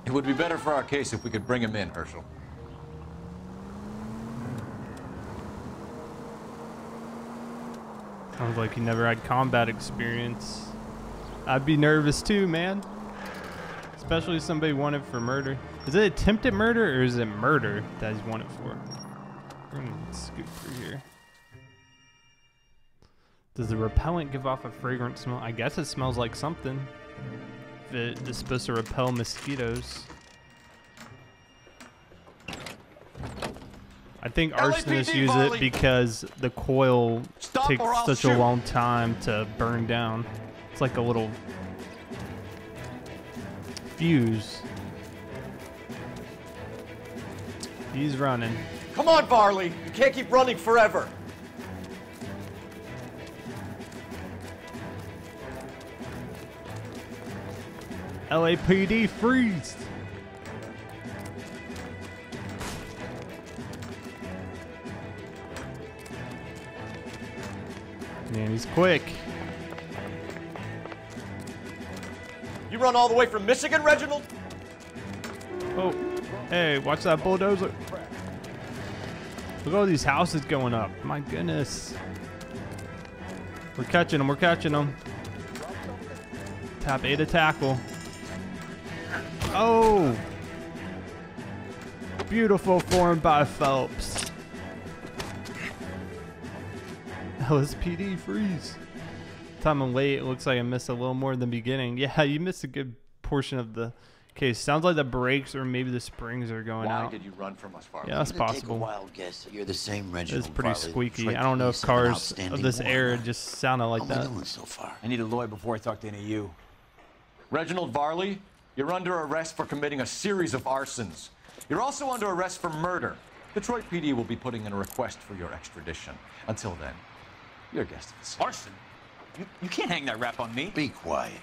It would be better for our case if we could bring him in, Herschel. Sounds like he never had combat experience. I'd be nervous too, man. Especially somebody wanted for murder. Is it attempted murder or is it murder that he's wanted for? Let's scoot through here. Does the repellent give off a fragrant smell? I guess it smells like something. If it is supposed to repel mosquitoes. I think arsonists use it because the coil takes such a long time to burn down. It's like a little fuse. He's running. Come on, Varley. You can't keep running forever. LAPD freeze. Man, he's quick. You run all the way from Michigan, Reginald? Oh, hey, watch that bulldozer. Look at all these houses going up. My goodness. We're catching them. We're catching them. Tap A to tackle. Oh. Beautiful form by Phelps. LSPD freeze. Time I'm late. It looks like I missed a little more in the beginning. Yeah, you missed a good portion of the case. Sounds like the brakes or maybe the springs are going out. Why did you run from us, Farley? Yeah, that's possible. Take a wild guess that you're the same Reginald. It's pretty Farley, squeaky. I don't know if cars of this era just sounded like that. How we doing so far? I need a lawyer before I talk to any of you. Reginald Varley, you're under arrest for committing a series of arsons. You're also under arrest for murder. Detroit PD will be putting in a request for your extradition. Until then, you're a guest of the scene. Arson? You can't hang that rap on me. Be quiet.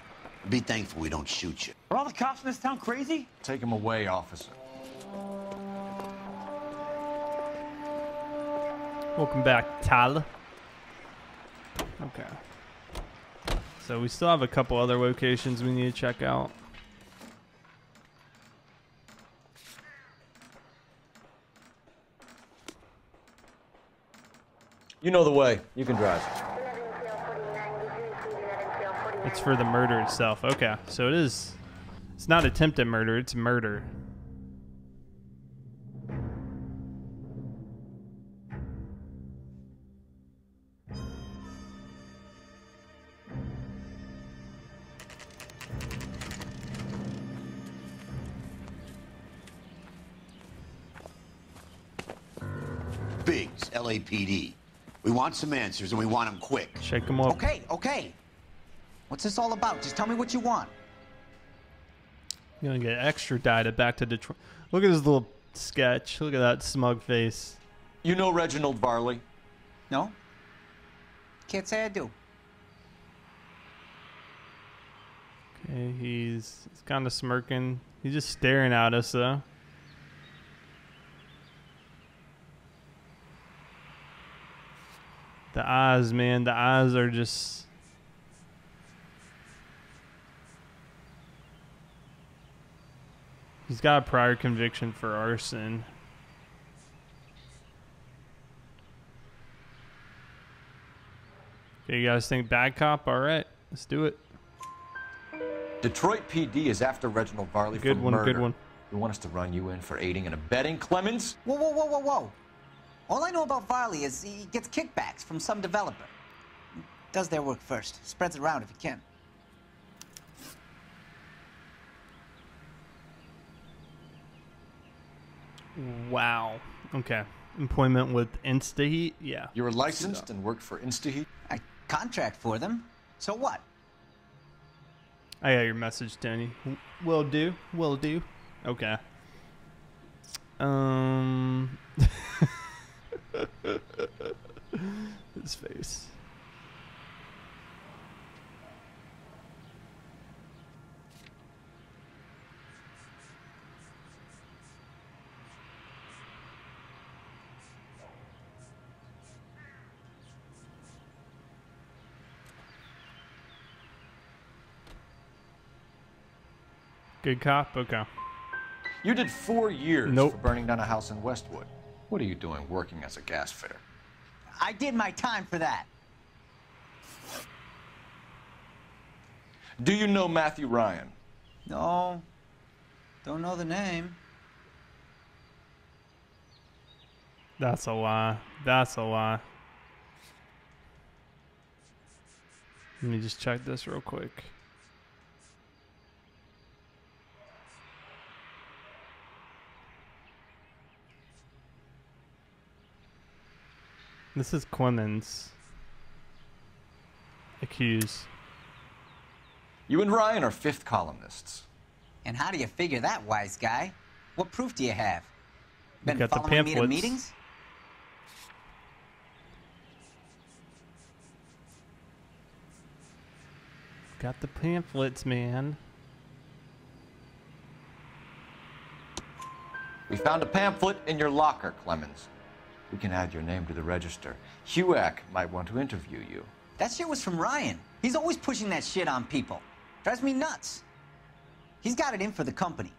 Be thankful we don't shoot you. Are all the cops in this town crazy? Take him away, officer. Welcome back, Tal. Okay. So we still have a couple other locations we need to check out. You know the way. You can drive. It's for the murder itself. Okay, so it is. It's not attempted murder. It's murder. Biggs, LAPD. We want some answers, and we want them quick. Shake them up. Okay. What's this all about? Just tell me what you want. You're gonna get extradited back to Detroit. Look at his little sketch. Look at that smug face. You know Reginald Varley? No? Can't say I do. Okay, he's kind of smirking. He's just staring at us, though. The eyes, man. The eyes are just... He's got a prior conviction for arson. Okay, you guys think bad cop? All right, let's do it. Detroit PD is after Reginald Varley for murder. Good one. You want us to run you in for aiding and abetting Clemens? Whoa. All I know about Varley is he gets kickbacks from some developer. Does their work first. Spreads it around if he can. Wow. Okay. Employment with InstaHeat? Yeah. You were licensed and worked for InstaHeat? I contract for them. So what? I got your message, Tony. Will do. Will do. Okay. His face. Good cop? Okay. You did 4 years Nope. for burning down a house in Westwood. What are you doing working as a gas fitter? I did my time for that. Do you know Matthew Ryan? No. Don't know the name. That's a lie. That's a lie. Let me just check this real quick. This is Clemens. Accused. You and Ryan are fifth columnists. And how do you figure that, wise guy? What proof do you have? Been got the following me to pamphlets. meetings? got the pamphlets, man. We found a pamphlet in your locker, Clemens. We can add your name to the register. HUAC might want to interview you. That shit was from Ryan. He's always pushing that shit on people. Drives me nuts. He's got it in for the company.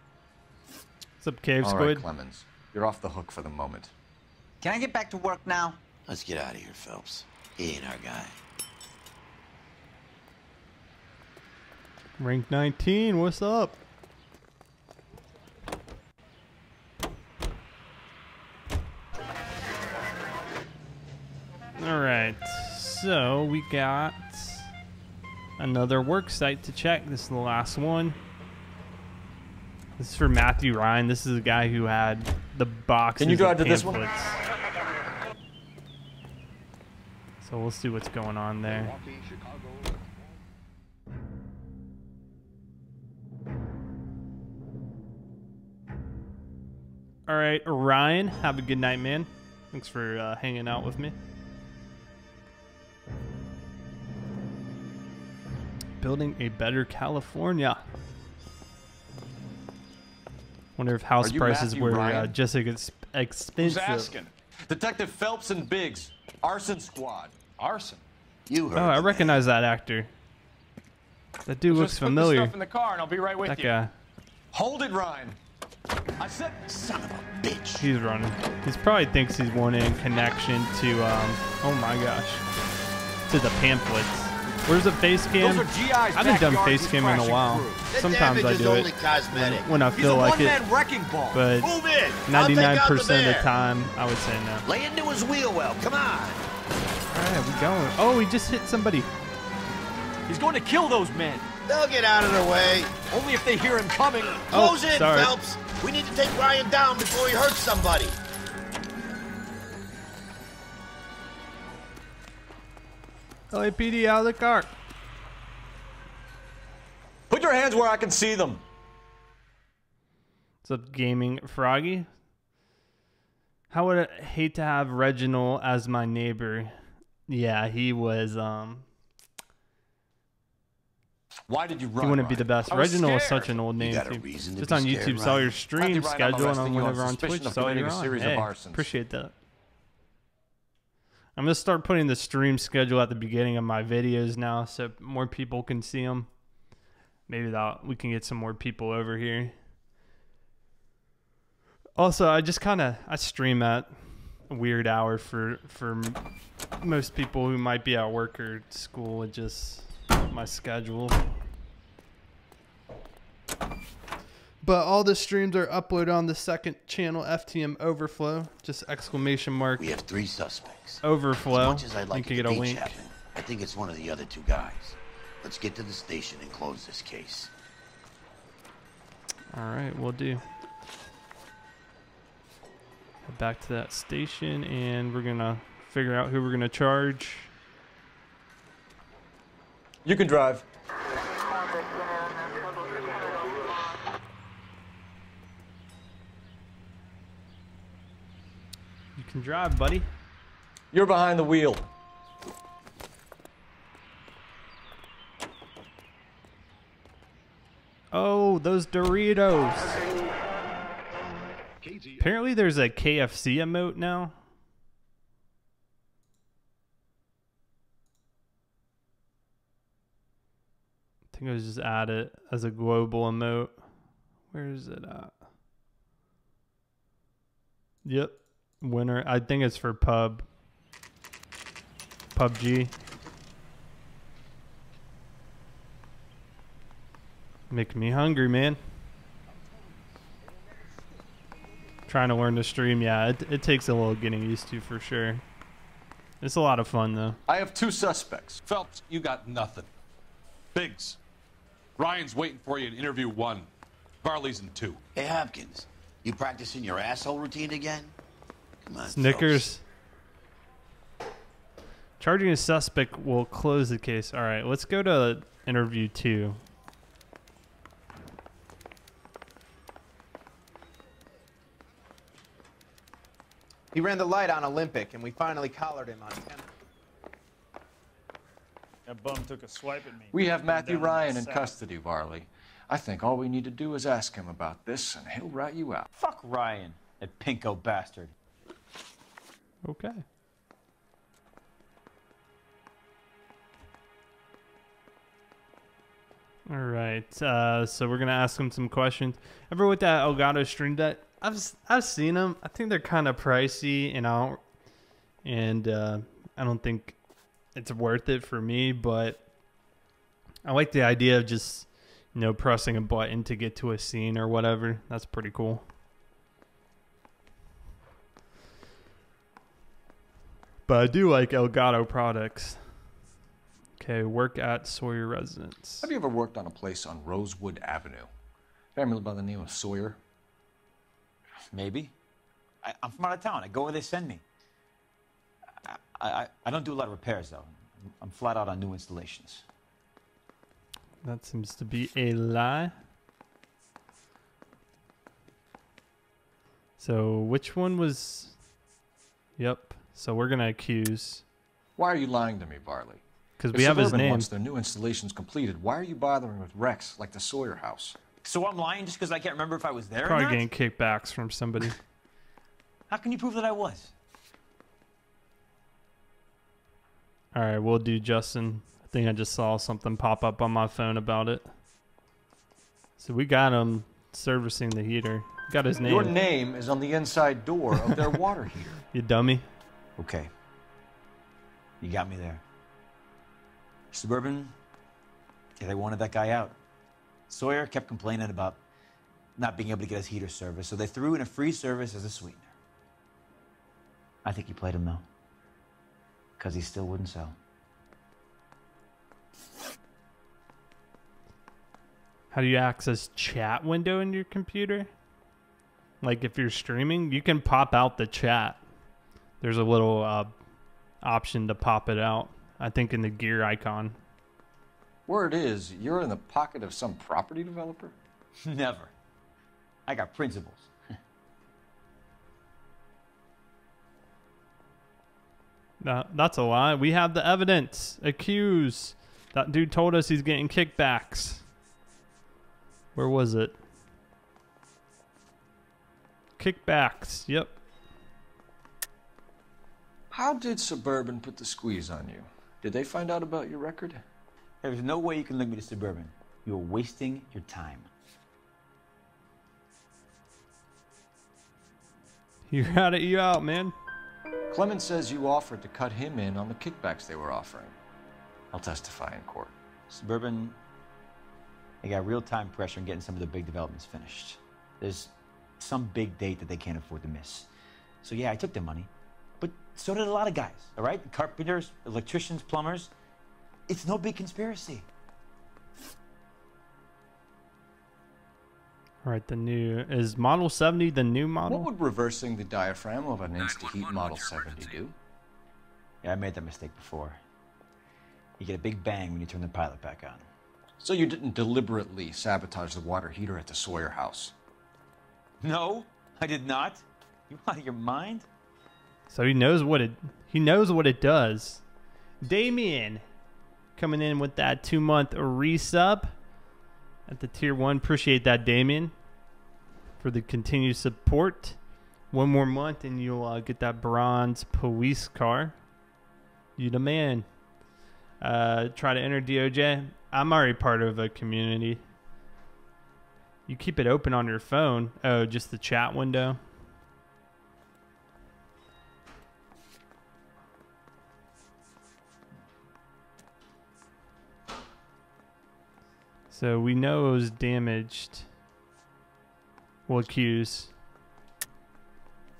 What's up, Cave Squid? All right, Clemens. You're off the hook for the moment. Can I get back to work now? Let's get out of here, Phelps. He ain't our guy. Rank 19, what's up? Alright, so we got another work site to check. This is the last one. This is for Matthew Ryan. This is a guy who had the boxes. Can you drive to this one? So we'll see what's going on there. All right, Ryan, have a good night, man. Thanks for hanging out with me. Building a better California. Wonder if house prices were just as expensive. Who's asking? Detective Phelps and Biggs, arson squad. Arson? You heard. Oh, I recognize that actor. That dude looks familiar. Put the stuff in the car and I'll be right with That you. guy. Hold it, Ryan. I said, son of a bitch. He's running. He probably thinks he's wanting connection to, oh my gosh, to the pamphlets. Where's the face cam? Those are GI's I haven't done backyard face cam in a while. The Sometimes I damage do is it only cosmetic. when I feel like it. wrecking ball. But Move in. 99% of the time, I would say no. Lay into his wheel well. Come on. All right, we going. Oh, he just hit somebody. He's going to kill those men. They'll get out of the way. Only if they hear him coming. Close in, sorry. Phelps. We need to take Ryan down before he hurts somebody. LAPD out of the car. Put your hands where I can see them. What's up, Gaming Froggy? How would I hate to have Reginald as my neighbor? Yeah, he was, Why did you run? he wouldn't be the best. I was Reginald was scared. such an old name, got a too. reason to Just be on scared, YouTube, saw your Matthew stream Ryan, I'm schedule, and arresting on you on whenever on suspicion Twitch, of saw you committing a on. series of Hey, arsons. appreciate that. I'm gonna start putting the stream schedule at the beginning of my videos now, so more people can see them. Maybe that we can get some more people over here. Also, I just I stream at a weird hour for most people who might be at work or school. It just my schedule. But all the streams are uploaded on the second channel, FTM Overflow. Just exclamation mark. We have 3 suspects. Overflow. As much as I'd like you can to get a beat link. Chapman, I think it's one of the other 2 guys. Let's get to the station and close this case. All right, we'll do. Head back to that station, and we're gonna figure out who we're gonna charge. You can drive. You can drive, buddy. You're behind the wheel. Oh, those Doritos. Apparently there's a KFC emote now. I think I was just add it as a global emote. Where is it at? Yep. Winner. I think it's for PUBG. Making me hungry, man. Trying to learn to stream, yeah, it takes a little getting used to for sure. It's a lot of fun though. I have 2 suspects. Phelps, you got nothing. Biggs, Ryan's waiting for you in interview 1. Varley's in 2. Hey, Hopkins, you practicing your asshole routine again? Come on, Snickers. Charging a suspect will close the case. All right, let's go to interview 2. He ran the light on Olympic, and we finally collared him on camera. Now That bum took a swipe at me. We have Matthew Ryan in south. custody, Varley. I think all we need to do is ask him about this, and he'll rat you out. Fuck Ryan, that pinko bastard. Okay. All right. So we're gonna ask him some questions. Ever with that Elgato Stream Deck? I've seen them. I think they're kind of pricey, and I don't think it's worth it for me. But I like the idea of just, you know, pressing a button to get to a scene or whatever. That's pretty cool. But I do like Elgato products. Okay, work at Sawyer residence. Have you ever worked on a place on Rosewood Avenue? Family by the name of Sawyer? Maybe. I'm from out of town. I go where they send me. I don't do a lot of repairs, though. I'm flat out on new installations. That seems to be a lie. So which one was... Yep. So we're going to accuse... Why are you lying to me, Varley? Because we have his name. Wants their new installations completed, why are you bothering with wrecks like the Sawyer house? So I'm lying just because I can't remember if I was there Probably or not? getting kickbacks from somebody. How can you prove that I was? All right, we'll do Justin. I think I just saw something pop up on my phone about it. So we got him servicing the heater. Got his name. Your name is on the inside door of their water heater. You dummy. Okay. You got me there. Suburban, yeah, they wanted that guy out. Sawyer kept complaining about not being able to get his heater service, so they threw in a free service as a sweetener. I think he played him, though, because he still wouldn't sell. How do you access chat window in your computer? Like if you're streaming, you can pop out the chat. There's a little option to pop it out. I think in the gear icon. Word is, you're in the pocket of some property developer? Never. I got principles. No, that's a lie. We have the evidence. Accuse. That dude told us he's getting kickbacks. Where was it? Kickbacks. Yep. How did Suburban put the squeeze on you? Did they find out about your record? There's no way you can link me to Suburban. You're wasting your time. You got it. You out, man. Clement says you offered to cut him in on the kickbacks they were offering. I'll testify in court. Suburban, they got real-time pressure on getting some of the big developments finished. There's some big date that they can't afford to miss. So yeah, I took their money. But so did a lot of guys, all right? Carpenters, electricians, plumbers. It's no big conspiracy. All right, the new... Is Model 70 the new model? What would reversing the diaphragm of an Insta-Heat Model 70 do? Yeah, I made that mistake before. You get a big bang when you turn the pilot back on. So you didn't deliberately sabotage the water heater at the Sawyer house? No, I did not. You out of your mind? So he knows what it does. Damien coming in with that 2-month resub at the tier 1. Appreciate that, Damien, for the continued support. One more month and you'll get that bronze police car. You the man. Try to enter DOJ. I'm already part of a community. You keep it open on your phone. Oh, just the chat window. So we know it was damaged. We'll accuse.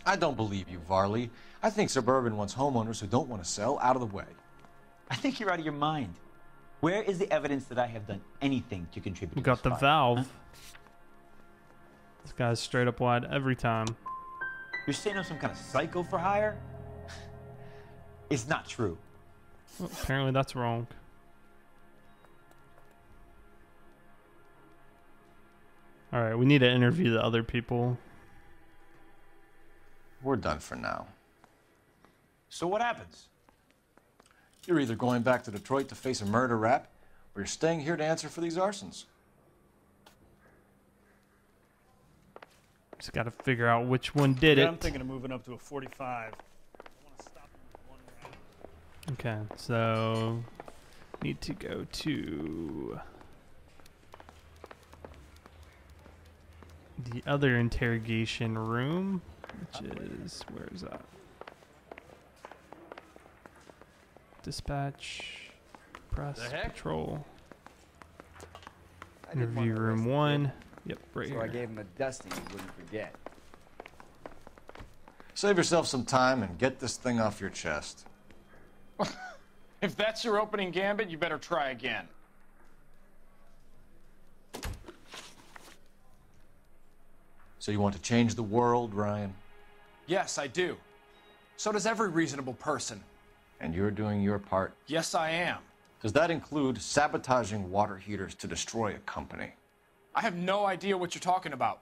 I don't believe you, Varley. I think Suburban wants homeowners who don't want to sell out of the way. I think you're out of your mind. Where is the evidence that I have done anything to contribute We to got the this valve. Huh? This guy's straight up wide every time. You're saying I'm some kind of psycho for hire? It's not true. Well, apparently that's wrong. All right, we need to interview the other people. We're done for now. So what happens? You're either going back to Detroit to face a murder rap, or you're staying here to answer for these arsons. Just got to figure out which one did it. I'm thinking of moving up to a 45. Okay, so need to go to the other interrogation room, which is, where is that? Dispatch, press, patrol, interview room 1. Yep, right here. So I gave him a dusting he wouldn't forget. Save yourself some time and get this thing off your chest. If that's your opening gambit, you better try again. So you want to change the world, Ryan? Yes, I do. So does every reasonable person. And you're doing your part? Yes, I am. Does that include sabotaging water heaters to destroy a company? I have no idea what you're talking about.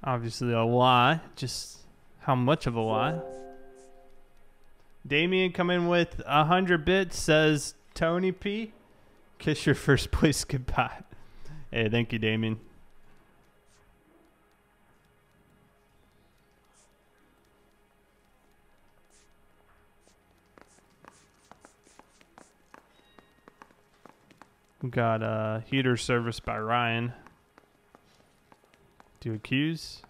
Obviously a lie. Just how much of a lie? Damien coming with 100 bits, says Tony P. Kiss your first place goodbye. Hey, thank you, Damien. We got heater service by Ryan. To accuse.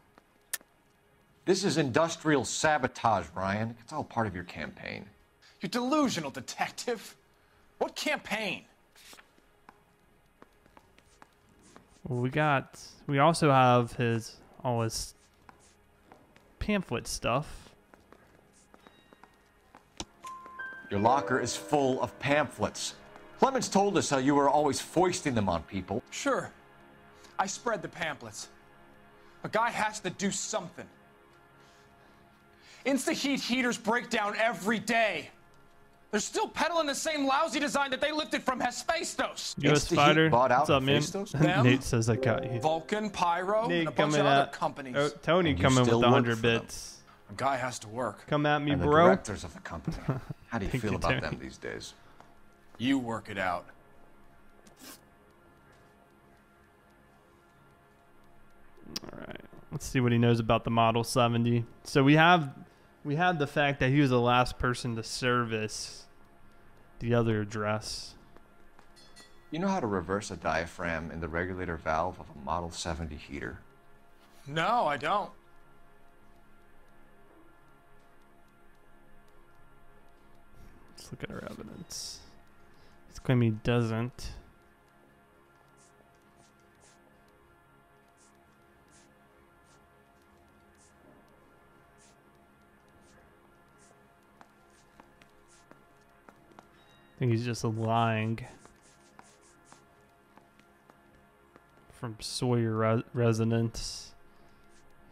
This is industrial sabotage, Ryan. It's all part of your campaign. You delusional detective. What campaign? Well, we also have all his pamphlet stuff. Your locker is full of pamphlets. Clemens told us how you were always foisting them on people. Sure. I spread the pamphlets. A guy has to do something. Insta-heat heaters break down every day. They're still peddling the same lousy design that they lifted from Hephaestus. US Fighter, what's up, man? Nate says I got you. Vulcan, Pyro, Nate and a bunch of other companies. Oh, Tony coming with 100 bits. A guy has to work. Come at me, and the bro. directors of the company. How do you feel about them these days? You work it out. All right. Let's see what he knows about the Model 70. So we had the fact that he was the last person to service the other address. You know how to reverse a diaphragm in the regulator valve of a Model 70 heater? No, I don't. Let's look at our evidence. He's claiming he doesn't. I think he's just lying. From Sawyer residence.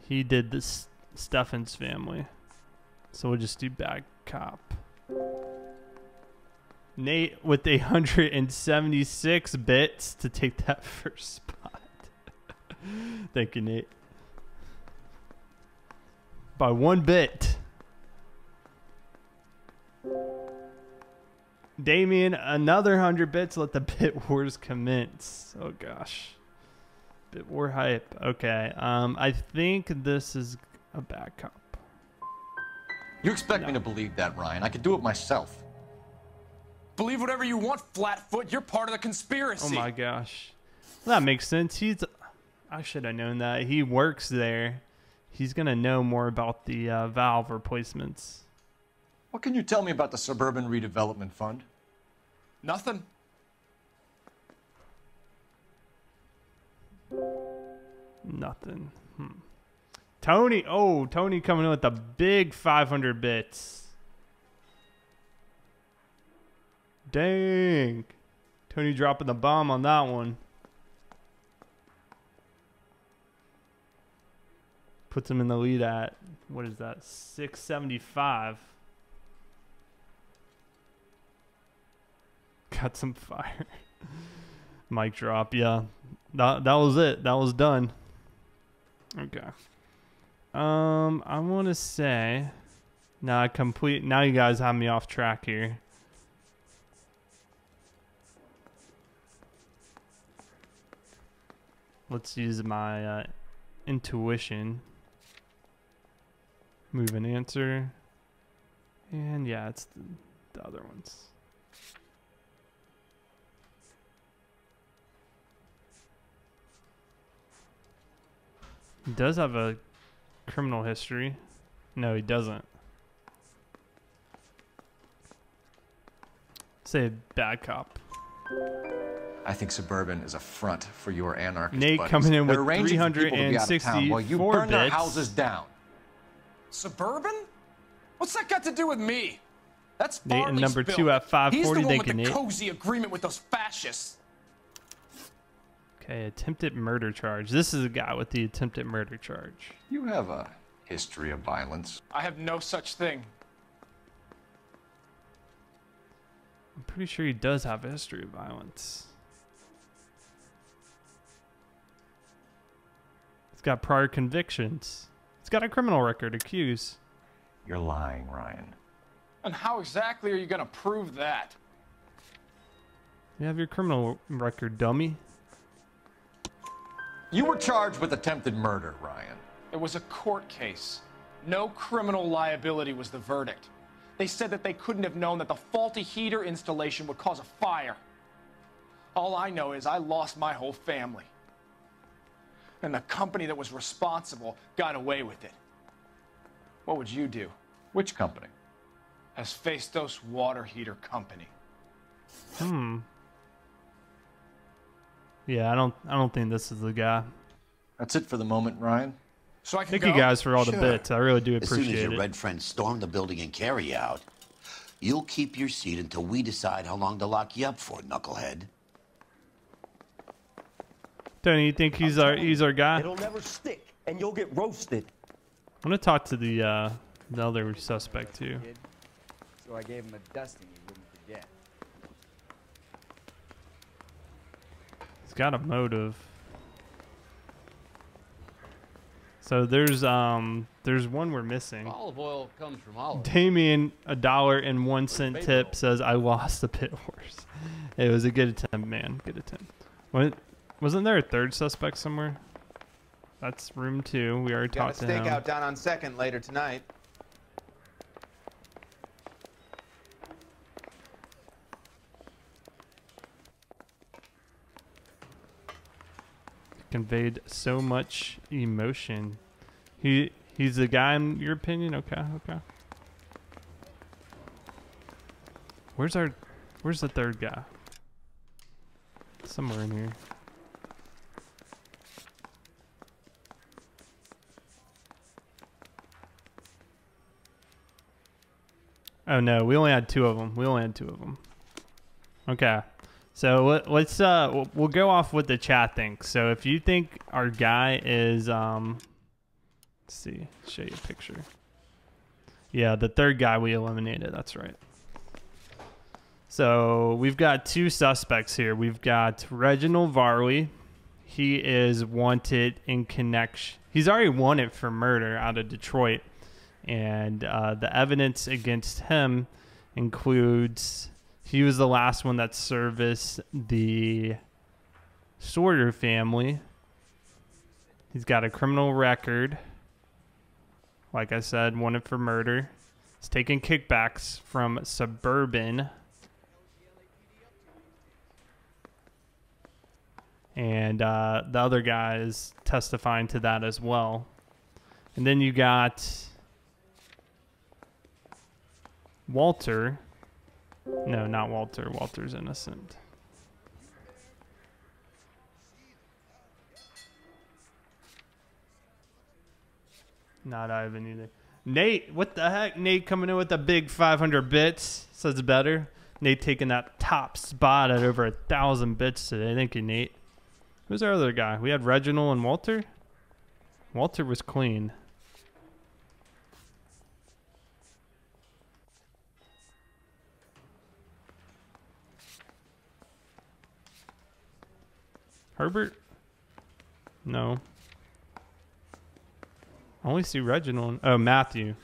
He did this Steffens family. So we'll just do bad cop. Nate with 176 bits to take that first spot. Thank you, Nate. By 1 bit. Damien, another 100 bits. Let the bit wars commence. Oh gosh, bit war hype. Okay, I think this is a bad cop. You expect me to believe that, Ryan? I could do it myself. Believe whatever you want, Flatfoot. You're part of the conspiracy. Oh my gosh, that makes sense. I should have known that. He works there. He's gonna know more about the valve replacements. What can you tell me about the Suburban Redevelopment Fund? Nothing. Nothing. Tony coming in with the big 500 bits. Dang. Tony dropping the bomb on that one. Puts him in the lead at, what is that, 675. Got some fire. Mic drop, yeah. That was it. That was done. Okay. I want to say Now you guys have me off track here. Let's use my intuition. Move an answer. And yeah, it's the other ones. He does have a criminal history. No, he doesn't. Say bad cop. I think Suburban is a front for your anarchist Nate buddies. coming in with They're arranging for people to be out of town while you 364 burn their bits. houses down. Suburban? What's that got to do with me? That's Nate and Farley's number bill. 2 at 540. He's the one Thank with you, the Nate. cozy agreement with those fascists. Okay, attempted murder charge. This is a guy with the attempted murder charge. You have a history of violence. I have no such thing. I'm pretty sure he does have a history of violence. He's got prior convictions. He's got a criminal record, accused. You're lying, Ryan. And how exactly are you going to prove that? You have your criminal record, dummy. You were charged with attempted murder, Ryan. It was a court case. No criminal liability was the verdict. They said that they couldn't have known that the faulty heater installation would cause a fire. All I know is I lost my whole family. And the company that was responsible got away with it. What would you do? Which company? Hephaestus Water Heater Company. Yeah, I don't think this is the guy. That's it for the moment, Ryan. So I can Thank go? you guys for all the Sure. bits. I really do As soon as appreciate your it. red friends storm the building and carry out, you'll keep your seat until we decide how long to lock you up for, knucklehead. Tony, you think he's our guy? It'll never stick, and you'll get roasted. I'm gonna talk to the other suspect too. So I gave him a dusting he wouldn't forget. He's got a motive. So there's one we're missing. Olive oil comes from olive. Damien, $1.01 tip, says I lost the pit horse. It was a good attempt, man. Good attempt. Wasn't there a third suspect somewhere? That's room 2. We already Got a talked to him. stakeout down on 2nd later tonight. Conveyed so much emotion. He's the guy in your opinion? Okay. Where's the third guy? Somewhere in here. Oh no, we only had 2 of them. Okay. So let's we'll go off what the chat thinks. So if you think our guy is let's see, show you a picture. Yeah, the third guy we eliminated, that's right. So we've got 2 suspects here. We've got Reginald Varley. He is wanted in connection. He's already wanted for murder out of Detroit. And the evidence against him includes he was the last one that serviced the Sawyer family. He's got a criminal record. Like I said, wanted for murder. He's taking kickbacks from Suburban. And the other guy is testifying to that as well. And then you got Walter. No, not Walter. Walter's innocent. Not Ivan either. Nate, what the heck? Nate coming in with a big 500 bits. Says better. Nate taking that top spot at over 1,000 bits today. Thank you, Nate. Who's our other guy? We had Reginald and Walter. Walter was clean. Herbert? No. I only see Reginald. Oh, Matthew.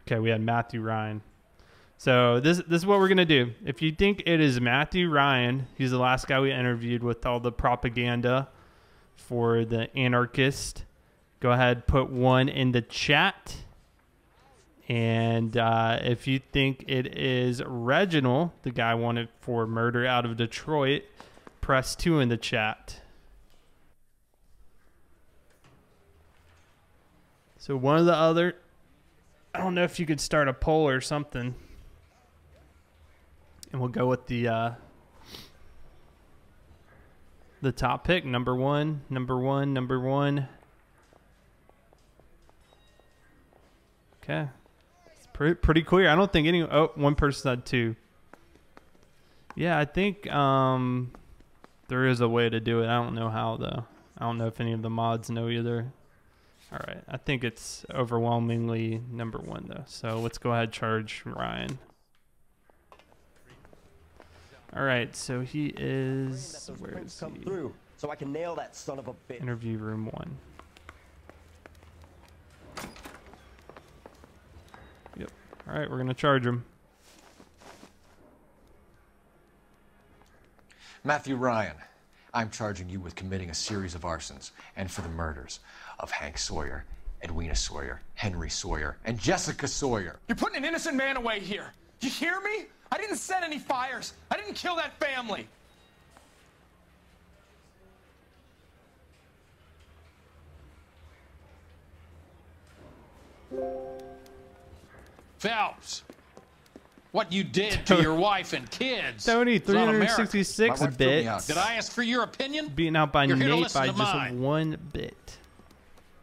Okay, we had Matthew Ryan. So this is what we're going to do. If you think it is Matthew Ryan, he's the last guy we interviewed with all the propaganda for the anarchist, go ahead, put 1 in the chat. And if you think it is Reginald, the guy wanted for murder out of Detroit, press 2 in the chat. So one or the other. I don't know if you could start a poll or something. And we'll go with the top pick, number one. Okay. It's pretty clear. I don't think any... Oh, one person said 2. Yeah, I think there is a way to do it. I don't know how, though. I don't know if any of the mods know either. All right. I think it's overwhelmingly number 1, though. So let's go ahead and charge Ryan. All right, so he is... Where is he? Through, so I can nail that son of a bitch. Interview room 1. Yep. All right, we're going to charge him. Matthew Ryan, I'm charging you with committing a series of arsons and for the murders of Hank Sawyer, Edwina Sawyer, Henry Sawyer, and Jessica Sawyer. You're putting an innocent man away here. You hear me? I didn't set any fires. I didn't kill that family. Phelps, what you did to your wife and kids. Tony, 366 bits. Did I ask for your opinion? Beaten out by You're here to Nate listen by to just mine. 1 bit.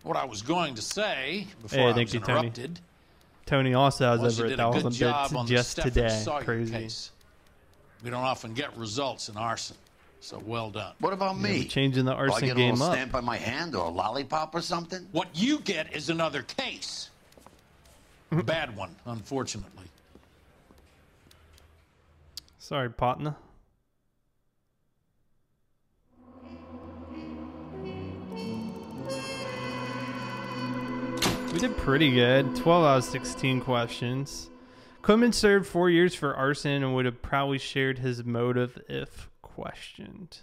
What I was going to say before Hey, I thank was you, Tony. interrupted. Tony also has was you over did a 1,000 good job bits on just the Stephen today. Sawyer Crazy. case. We don't often get results in arson, so well done. What about me? we're changing the Do I arson get a game little up. stamp by my hand or a lollipop or something? What you get is another case. A bad one, unfortunately. Sorry, partner. We did pretty good. 12 out of 16 questions. Quimman served 4 years for arson and would have probably shared his motive if questioned.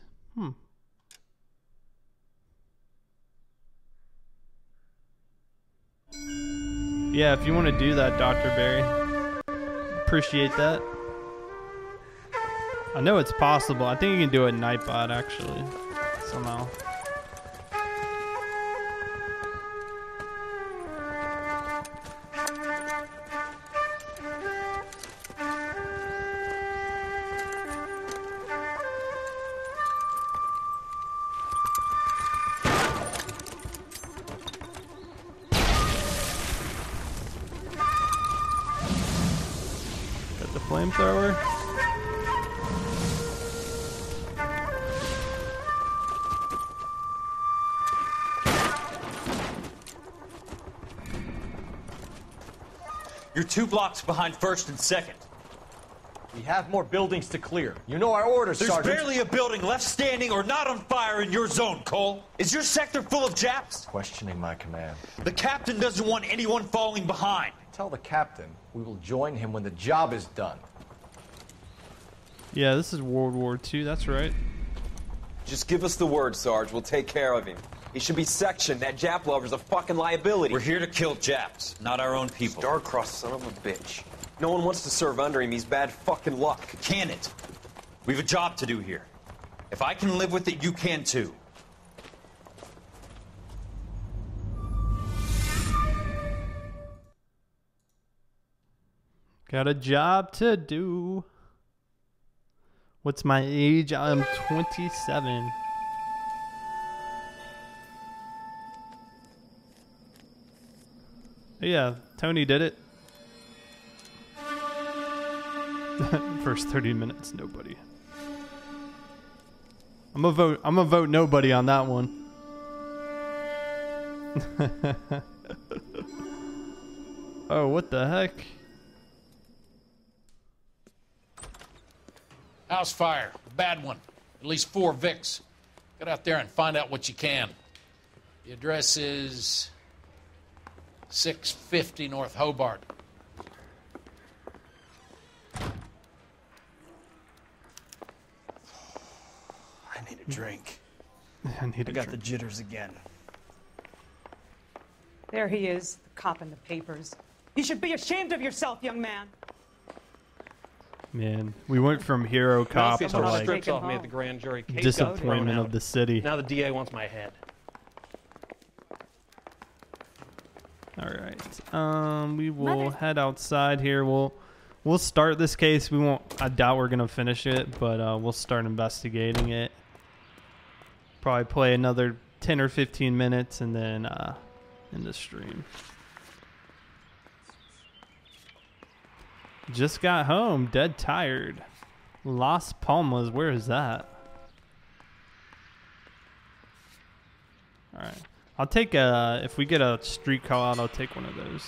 Yeah, if you want to do that, Dr. Barry. Appreciate that. I know it's possible. I think you can do it in Nightbot, actually. Somehow. Got the flamethrower. You're 2 blocks behind 1st and 2nd. We have more buildings to clear. You know our orders, Sergeant. There's barely a building left standing or not on fire in your zone, Cole. Is your sector full of Japs? Questioning my command. The captain doesn't want anyone falling behind. Tell the captain we will join him when the job is done. Yeah, this is World War II. That's right. Just give us the word, Sarge. We'll take care of him. He should be sectioned. That Jap lover's a fucking liability. We're here to kill Japs, not our own people. Star-crossed son of a bitch. No one wants to serve under him. He's bad fucking luck. Can it? We have a job to do here. If I can live with it, you can too. Got a job to do. What's my age? I'm 27. Yeah, Tony did it. First 30 minutes, nobody. I'm gonna vote nobody on that one. Oh, what the heck? House fire, bad one. At least 4 Vicks. Get out there and find out what you can. The address is 650 North Hobart. drink. I need a got drink. the jitters again. There he is, the cop in the papers. You should be ashamed of yourself, young man. Man, we went from hero cop to someone like strips off me at the grand jury case disappointment of the city. Now the DA wants my head. All right. We will head outside here. We'll start this case. We won't. I doubt we're gonna finish it, but we'll start investigating it. Probably play another 10 or 15 minutes, and then end the stream. Just got home, dead tired. Las Palmas, where is that? All right. I'll take if we get a street call out, I'll take one of those.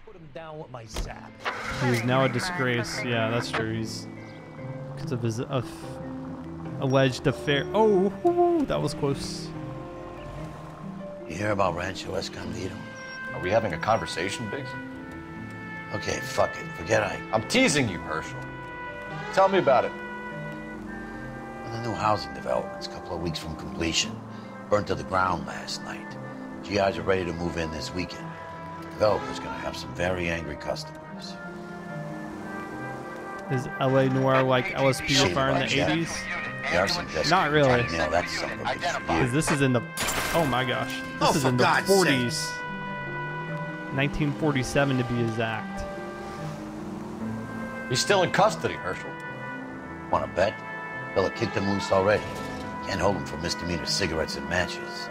Put him down with my sap. He's now a disgrace. Yeah, that's true. He's because of his alleged affair. Oh, that was close. You hear about Rancho Escondido? Are we having a conversation, Biggs? Okay, fuck it. Forget I'm teasing you, Herschel. Tell me about it. One of the new housing developments, a couple of weeks from completion. Burnt to the ground last night. GIs are ready to move in this weekend. Developer's gonna have some very angry customers. Is LA Noire like LSPDFR in the 80s? Not really. Nail that son of a bitch. Because this is in the, oh my gosh, this is in the 40s. 1947 to be exact. He's still in custody, Herschel. Wanna bet? Fella kicked him loose already. Can't hold him for misdemeanor cigarettes and matches.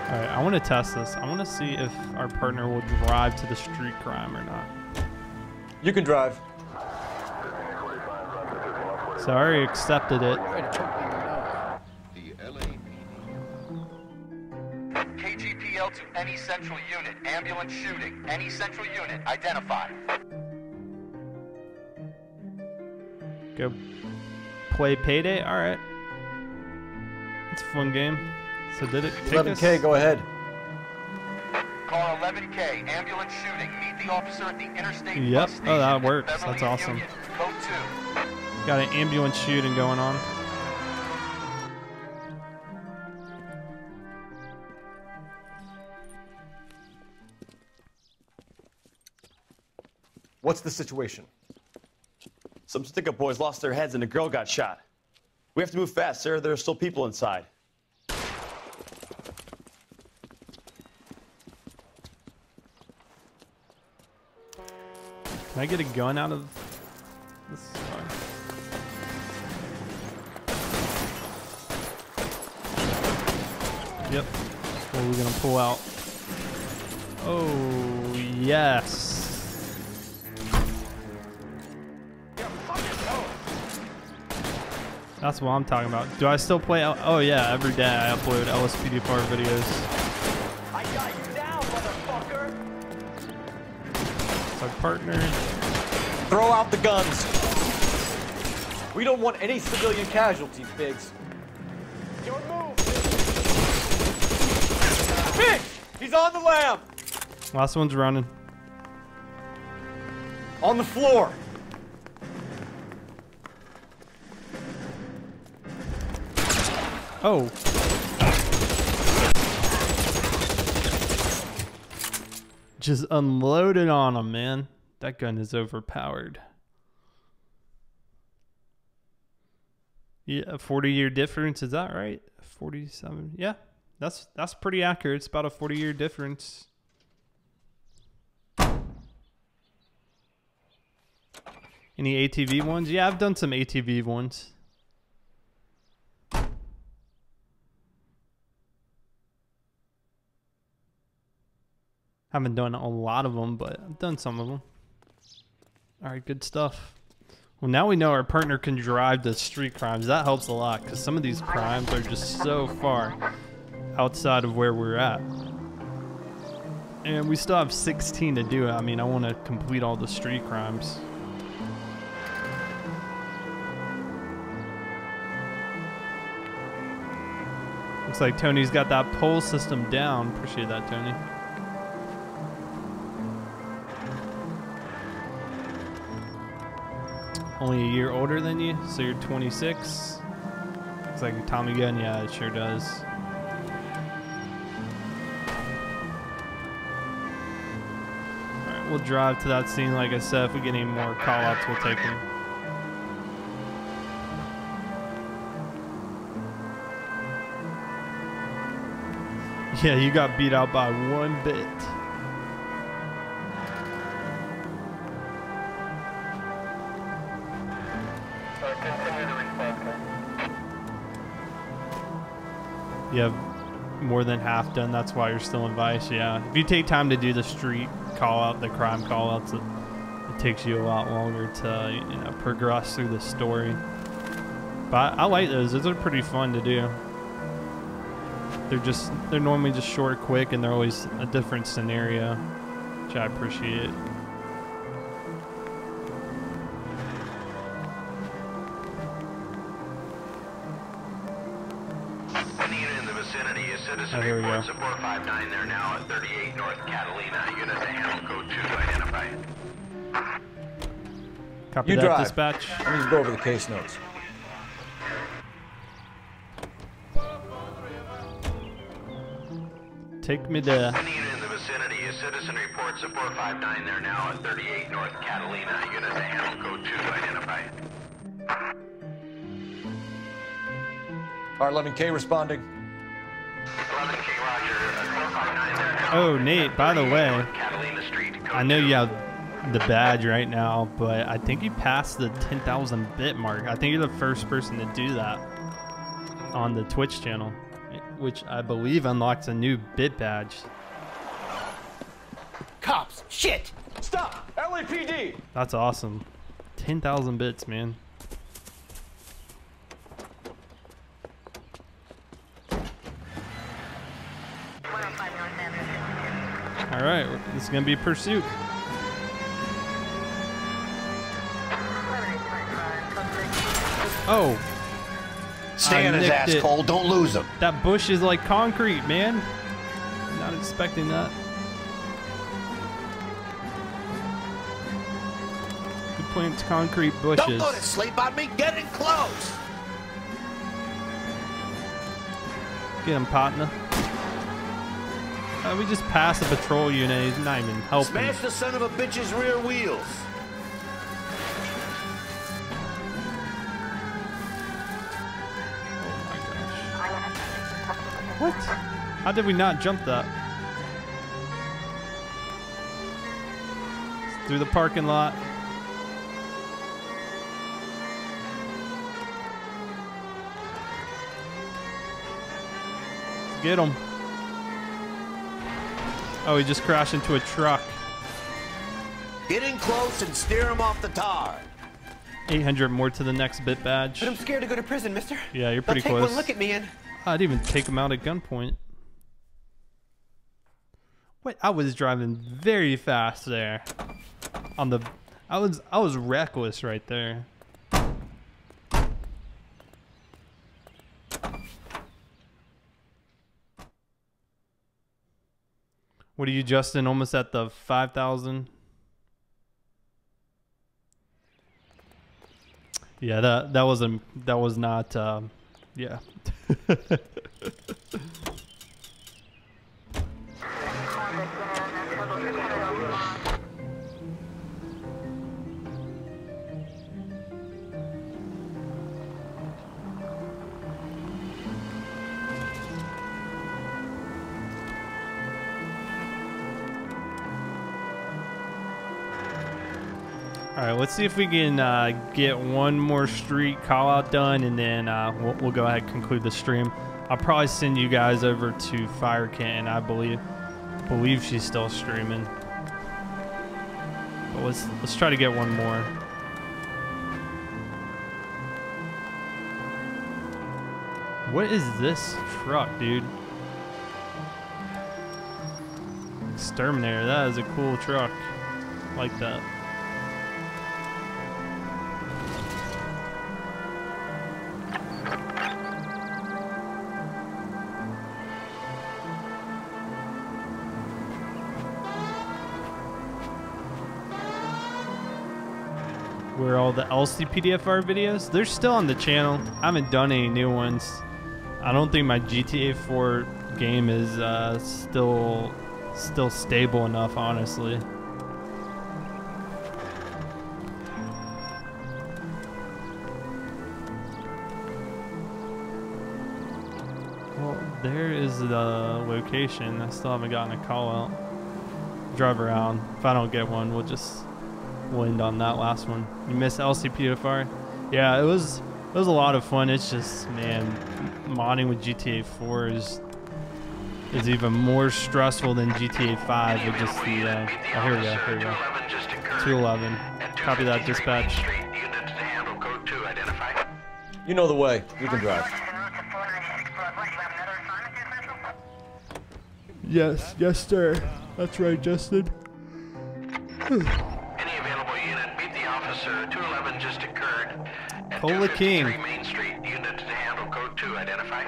All right, I want to test this. I want to see if our partner will drive to the street crime or not. You can drive. So I already accepted it. KGPL to any central unit. Ambulance shooting. Any central unit. Identify. Go play Payday. All right. It's a fun game. So did it take 11K, us? go ahead. Car 11K. Ambulance shooting. Meet the officer at the interstate. Yep. bus Oh, station that at works. Beverly That's awesome. Union. Code 2. Got an ambulance shooting going on. What's the situation? Some stick-up boys lost their heads and a girl got shot. We have to move fast, sir. There are still people inside. Can I get a gun out of this? Yep. What are we gonna pull out? Oh yes. That's what I'm talking about. Do I still play? Oh yeah, every day I upload LSPDFR videos. I got you now, motherfucker. It's our partner. Throw out the guns. We don't want any civilian casualties, Biggs. Your move. Biggs! He's on the lam! Last one's running. On the floor. Oh. Just unloaded on him, man. That gun is overpowered. Yeah, a 40-year difference. Is that right? 47. Yeah, that's pretty accurate. It's about a 40-year difference. Any ATV ones? Yeah, I've done some ATV ones. Haven't done a lot of them, but I've done some of them. All right, good stuff. Well, now we know our partner can drive to street crimes. That helps a lot because some of these crimes are just so far outside of where we're at. And we still have 16 to do. I mean, I want to complete all the street crimes. Looks like Tony's got that pole system down. Appreciate that, Tony. Only a year older than you, so you're 26. Looks like a Tommy gun. Yeah, it sure does. Alright, we'll drive to that scene. Like I said, if we get any more call-outs, we'll take them. Yeah, you got beat out by 1 bit. You have more than half done. That's why you're still in Vice. Yeah. If you take time to do the street call out, the crime call outs, it takes you a lot longer to, you know, progress through the story. But I like those. Those are pretty fun to do. They're normally just short, quick, and they're always a different scenario, which I appreciate. Oh, here we go. Support 59 there now at 38 North Catalina. Unit to handle code 2 to identify. Copy You that, drive. dispatch. I need to go over the case notes. Take me there. Any unit in the vicinity, a citizen report support 59 there now at 38 North Catalina. Unit to handle code 2 to identify. R11K responding. 11K Roger. 459 there now. Oh, Nate, by the way, I know you have the badge right now, but I think you passed the 10,000 bit mark. I think you're the first person to do that on the Twitch channel, which I believe unlocks a new bit badge. Cops! Shit! Stop! LAPD! That's awesome. 10,000 bits, man. All right, this is gonna be pursuit. Oh. Stay on his ass, Cole. Don't lose him. That bush is like concrete, man. Not expecting that. He plants concrete bushes. Don't go to sleep on me. Get in close. Get him, partner. We just passed a patrol unit. He's not even helping. Smash the son of a bitch's rear wheels. What? How did we not jump that? It's through the parking lot. Get him. Oh, he just crashed into a truck. Get in close and steer him off the tar. 800 more to the next bit badge. But I'm scared to go to prison, mister. Yeah, you're pretty They'll close. take one look at me and... I'd even take him out at gunpoint. Wait, I was driving very fast there. On the, I was reckless right there. What are you, Justin? Almost at the 5,000. Yeah, that was not. Yeah. All right, let's see if we can get one more street call out done, and then we'll go ahead and conclude the stream. I'll probably send you guys over to Fire Kent, and I believe she's still streaming. But let's try to get one more. What is this truck, dude? Exterminator. That is a cool truck. I like that. where all the LCPDFR videos, they're still on the channel. I haven't done any new ones. I don't think my GTA 4 game is still stable enough, honestly. Well, there is the location. I still haven't gotten a call out. Drive around. If I don't get one, we'll end on that last one. You missed LCPDFR? Yeah, it was a lot of fun. It's just, man, modding with GTA 4 is even more stressful than GTA 5 with just the, oh, here we go. 211. Copy that, dispatch. You know the way. You can drive. Yes, sir. That's right, Justin. Any available unit, meet the officer. 211 just occurred. At Cola King. Main Street, unit to handle code 2, identify.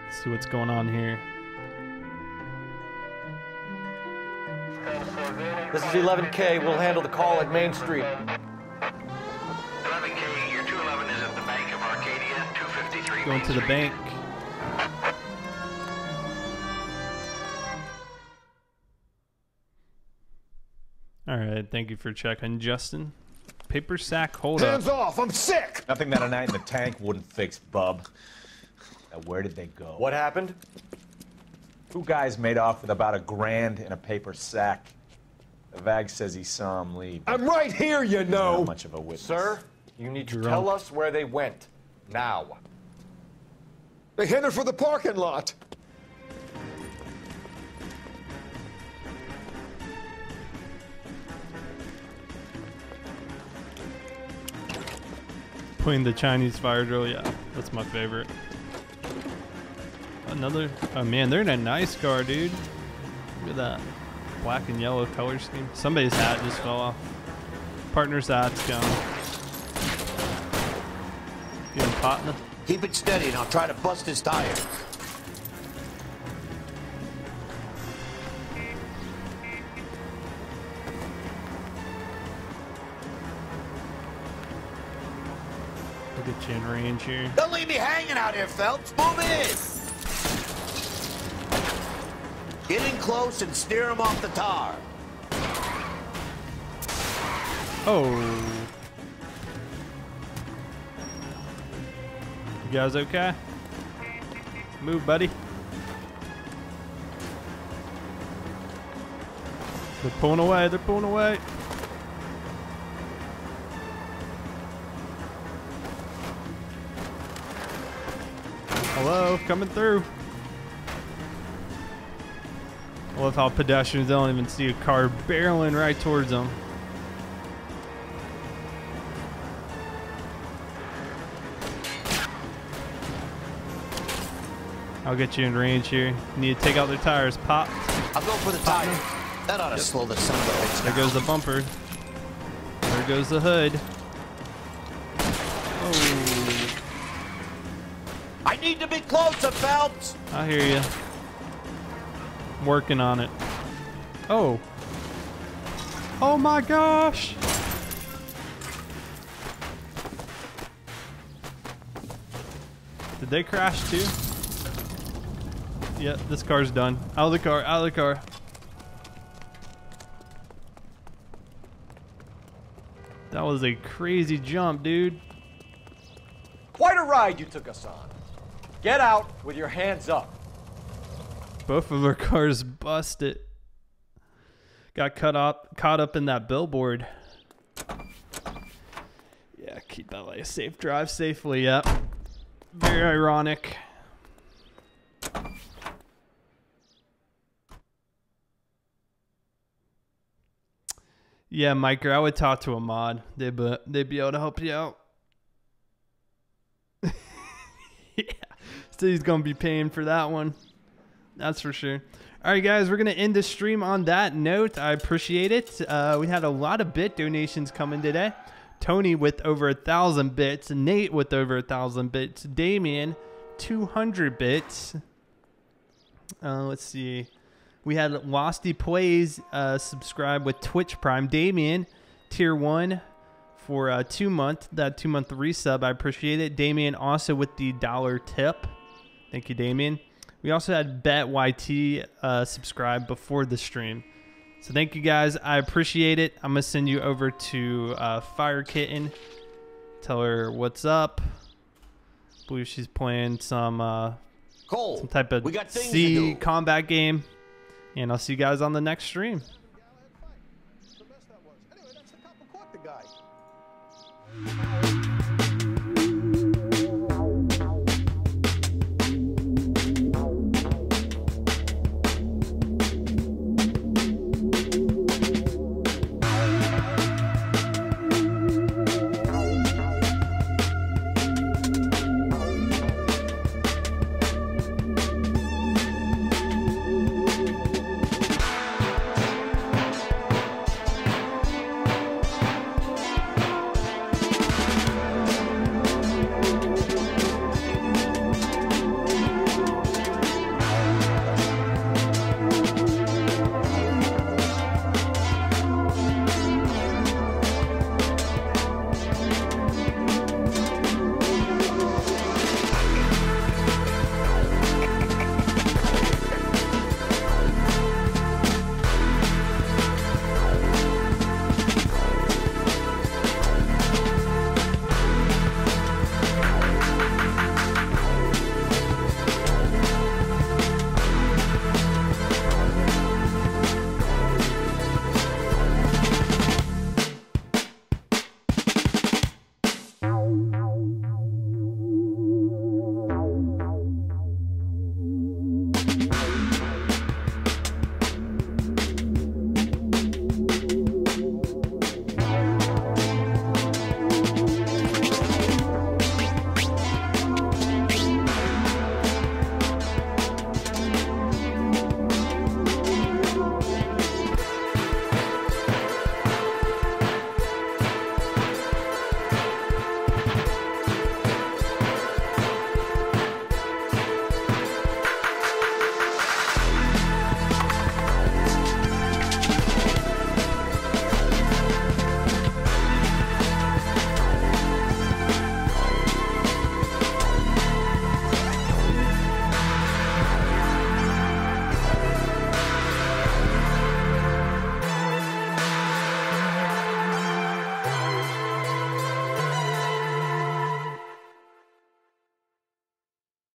Let's see what's going on here. This is 11K. We'll handle the call at Main Street. 11K, your 211 is at the Bank of Arcadia, 253. Going to the bank. All right, thank you for checking, Justin. Paper sack holdup. Hands off! I'm sick! Nothing that a night in the tank wouldn't fix, bub. Now, where did they go? What happened? Two guys made off with about $1,000 in a paper sack. The VAG says he saw him leave. I'm right here, you know! Not much of a witness. Sir, you need to tell us where they went. Now. They headed for the parking lot. Putting the Chinese fire drill, yeah, that's my favorite. Another, oh man, they're in a nice car, dude. Look at that black and yellow color scheme. Somebody's hat just fell off. Partner's hat's gone. Getting partner. Keep it steady and I'll try to bust his tire. We'll get you in range here. Don't leave me hanging out here, Phelps. Move in. Get in close and steer him off the tar. Oh. You guys okay? Move, buddy. They're pulling away. They're pulling away. Hello, coming through. I love how pedestrians don't even see a car barreling right towards them. I'll get you in range here. You need to take out their tires. Pop. I'll go for the tire. That ought to slow the son of a bitch down. There goes the bumper. There goes the hood. Oh. I need to be closer, Phelps. I hear you. I'm working on it. Oh. Oh my gosh. Did they crash too? Yeah, this car's done. Out of the car, out of the car. That was a crazy jump, dude. Quite a ride you took us on. Get out with your hands up. Both of our cars busted. Got caught up in that billboard. Yeah, keep that like a safe drive safely, yep. Very ironic. Yeah, Micro, I would talk to a mod. They'd be able to help you out. Yeah, so he's going to be paying for that one. That's for sure. All right, guys, we're going to end the stream on that note. I appreciate it. We had a lot of bit donations coming today. Tony with over 1,000 bits. Nate with over 1,000 bits. Damien, 200 bits. Let's see. We had Losty Plays subscribe with Twitch Prime. Damien, tier 1 for 2 month. That 2-month resub. I appreciate it. Damien also with the $1 tip. Thank you, Damien. We also had BetYT subscribe before the stream. So thank you guys. I appreciate it. I'm going to send you over to Fire Kitten. Tell her what's up. I believe she's playing some type of sea combat game. And I'll see you guys on the next stream. The guy.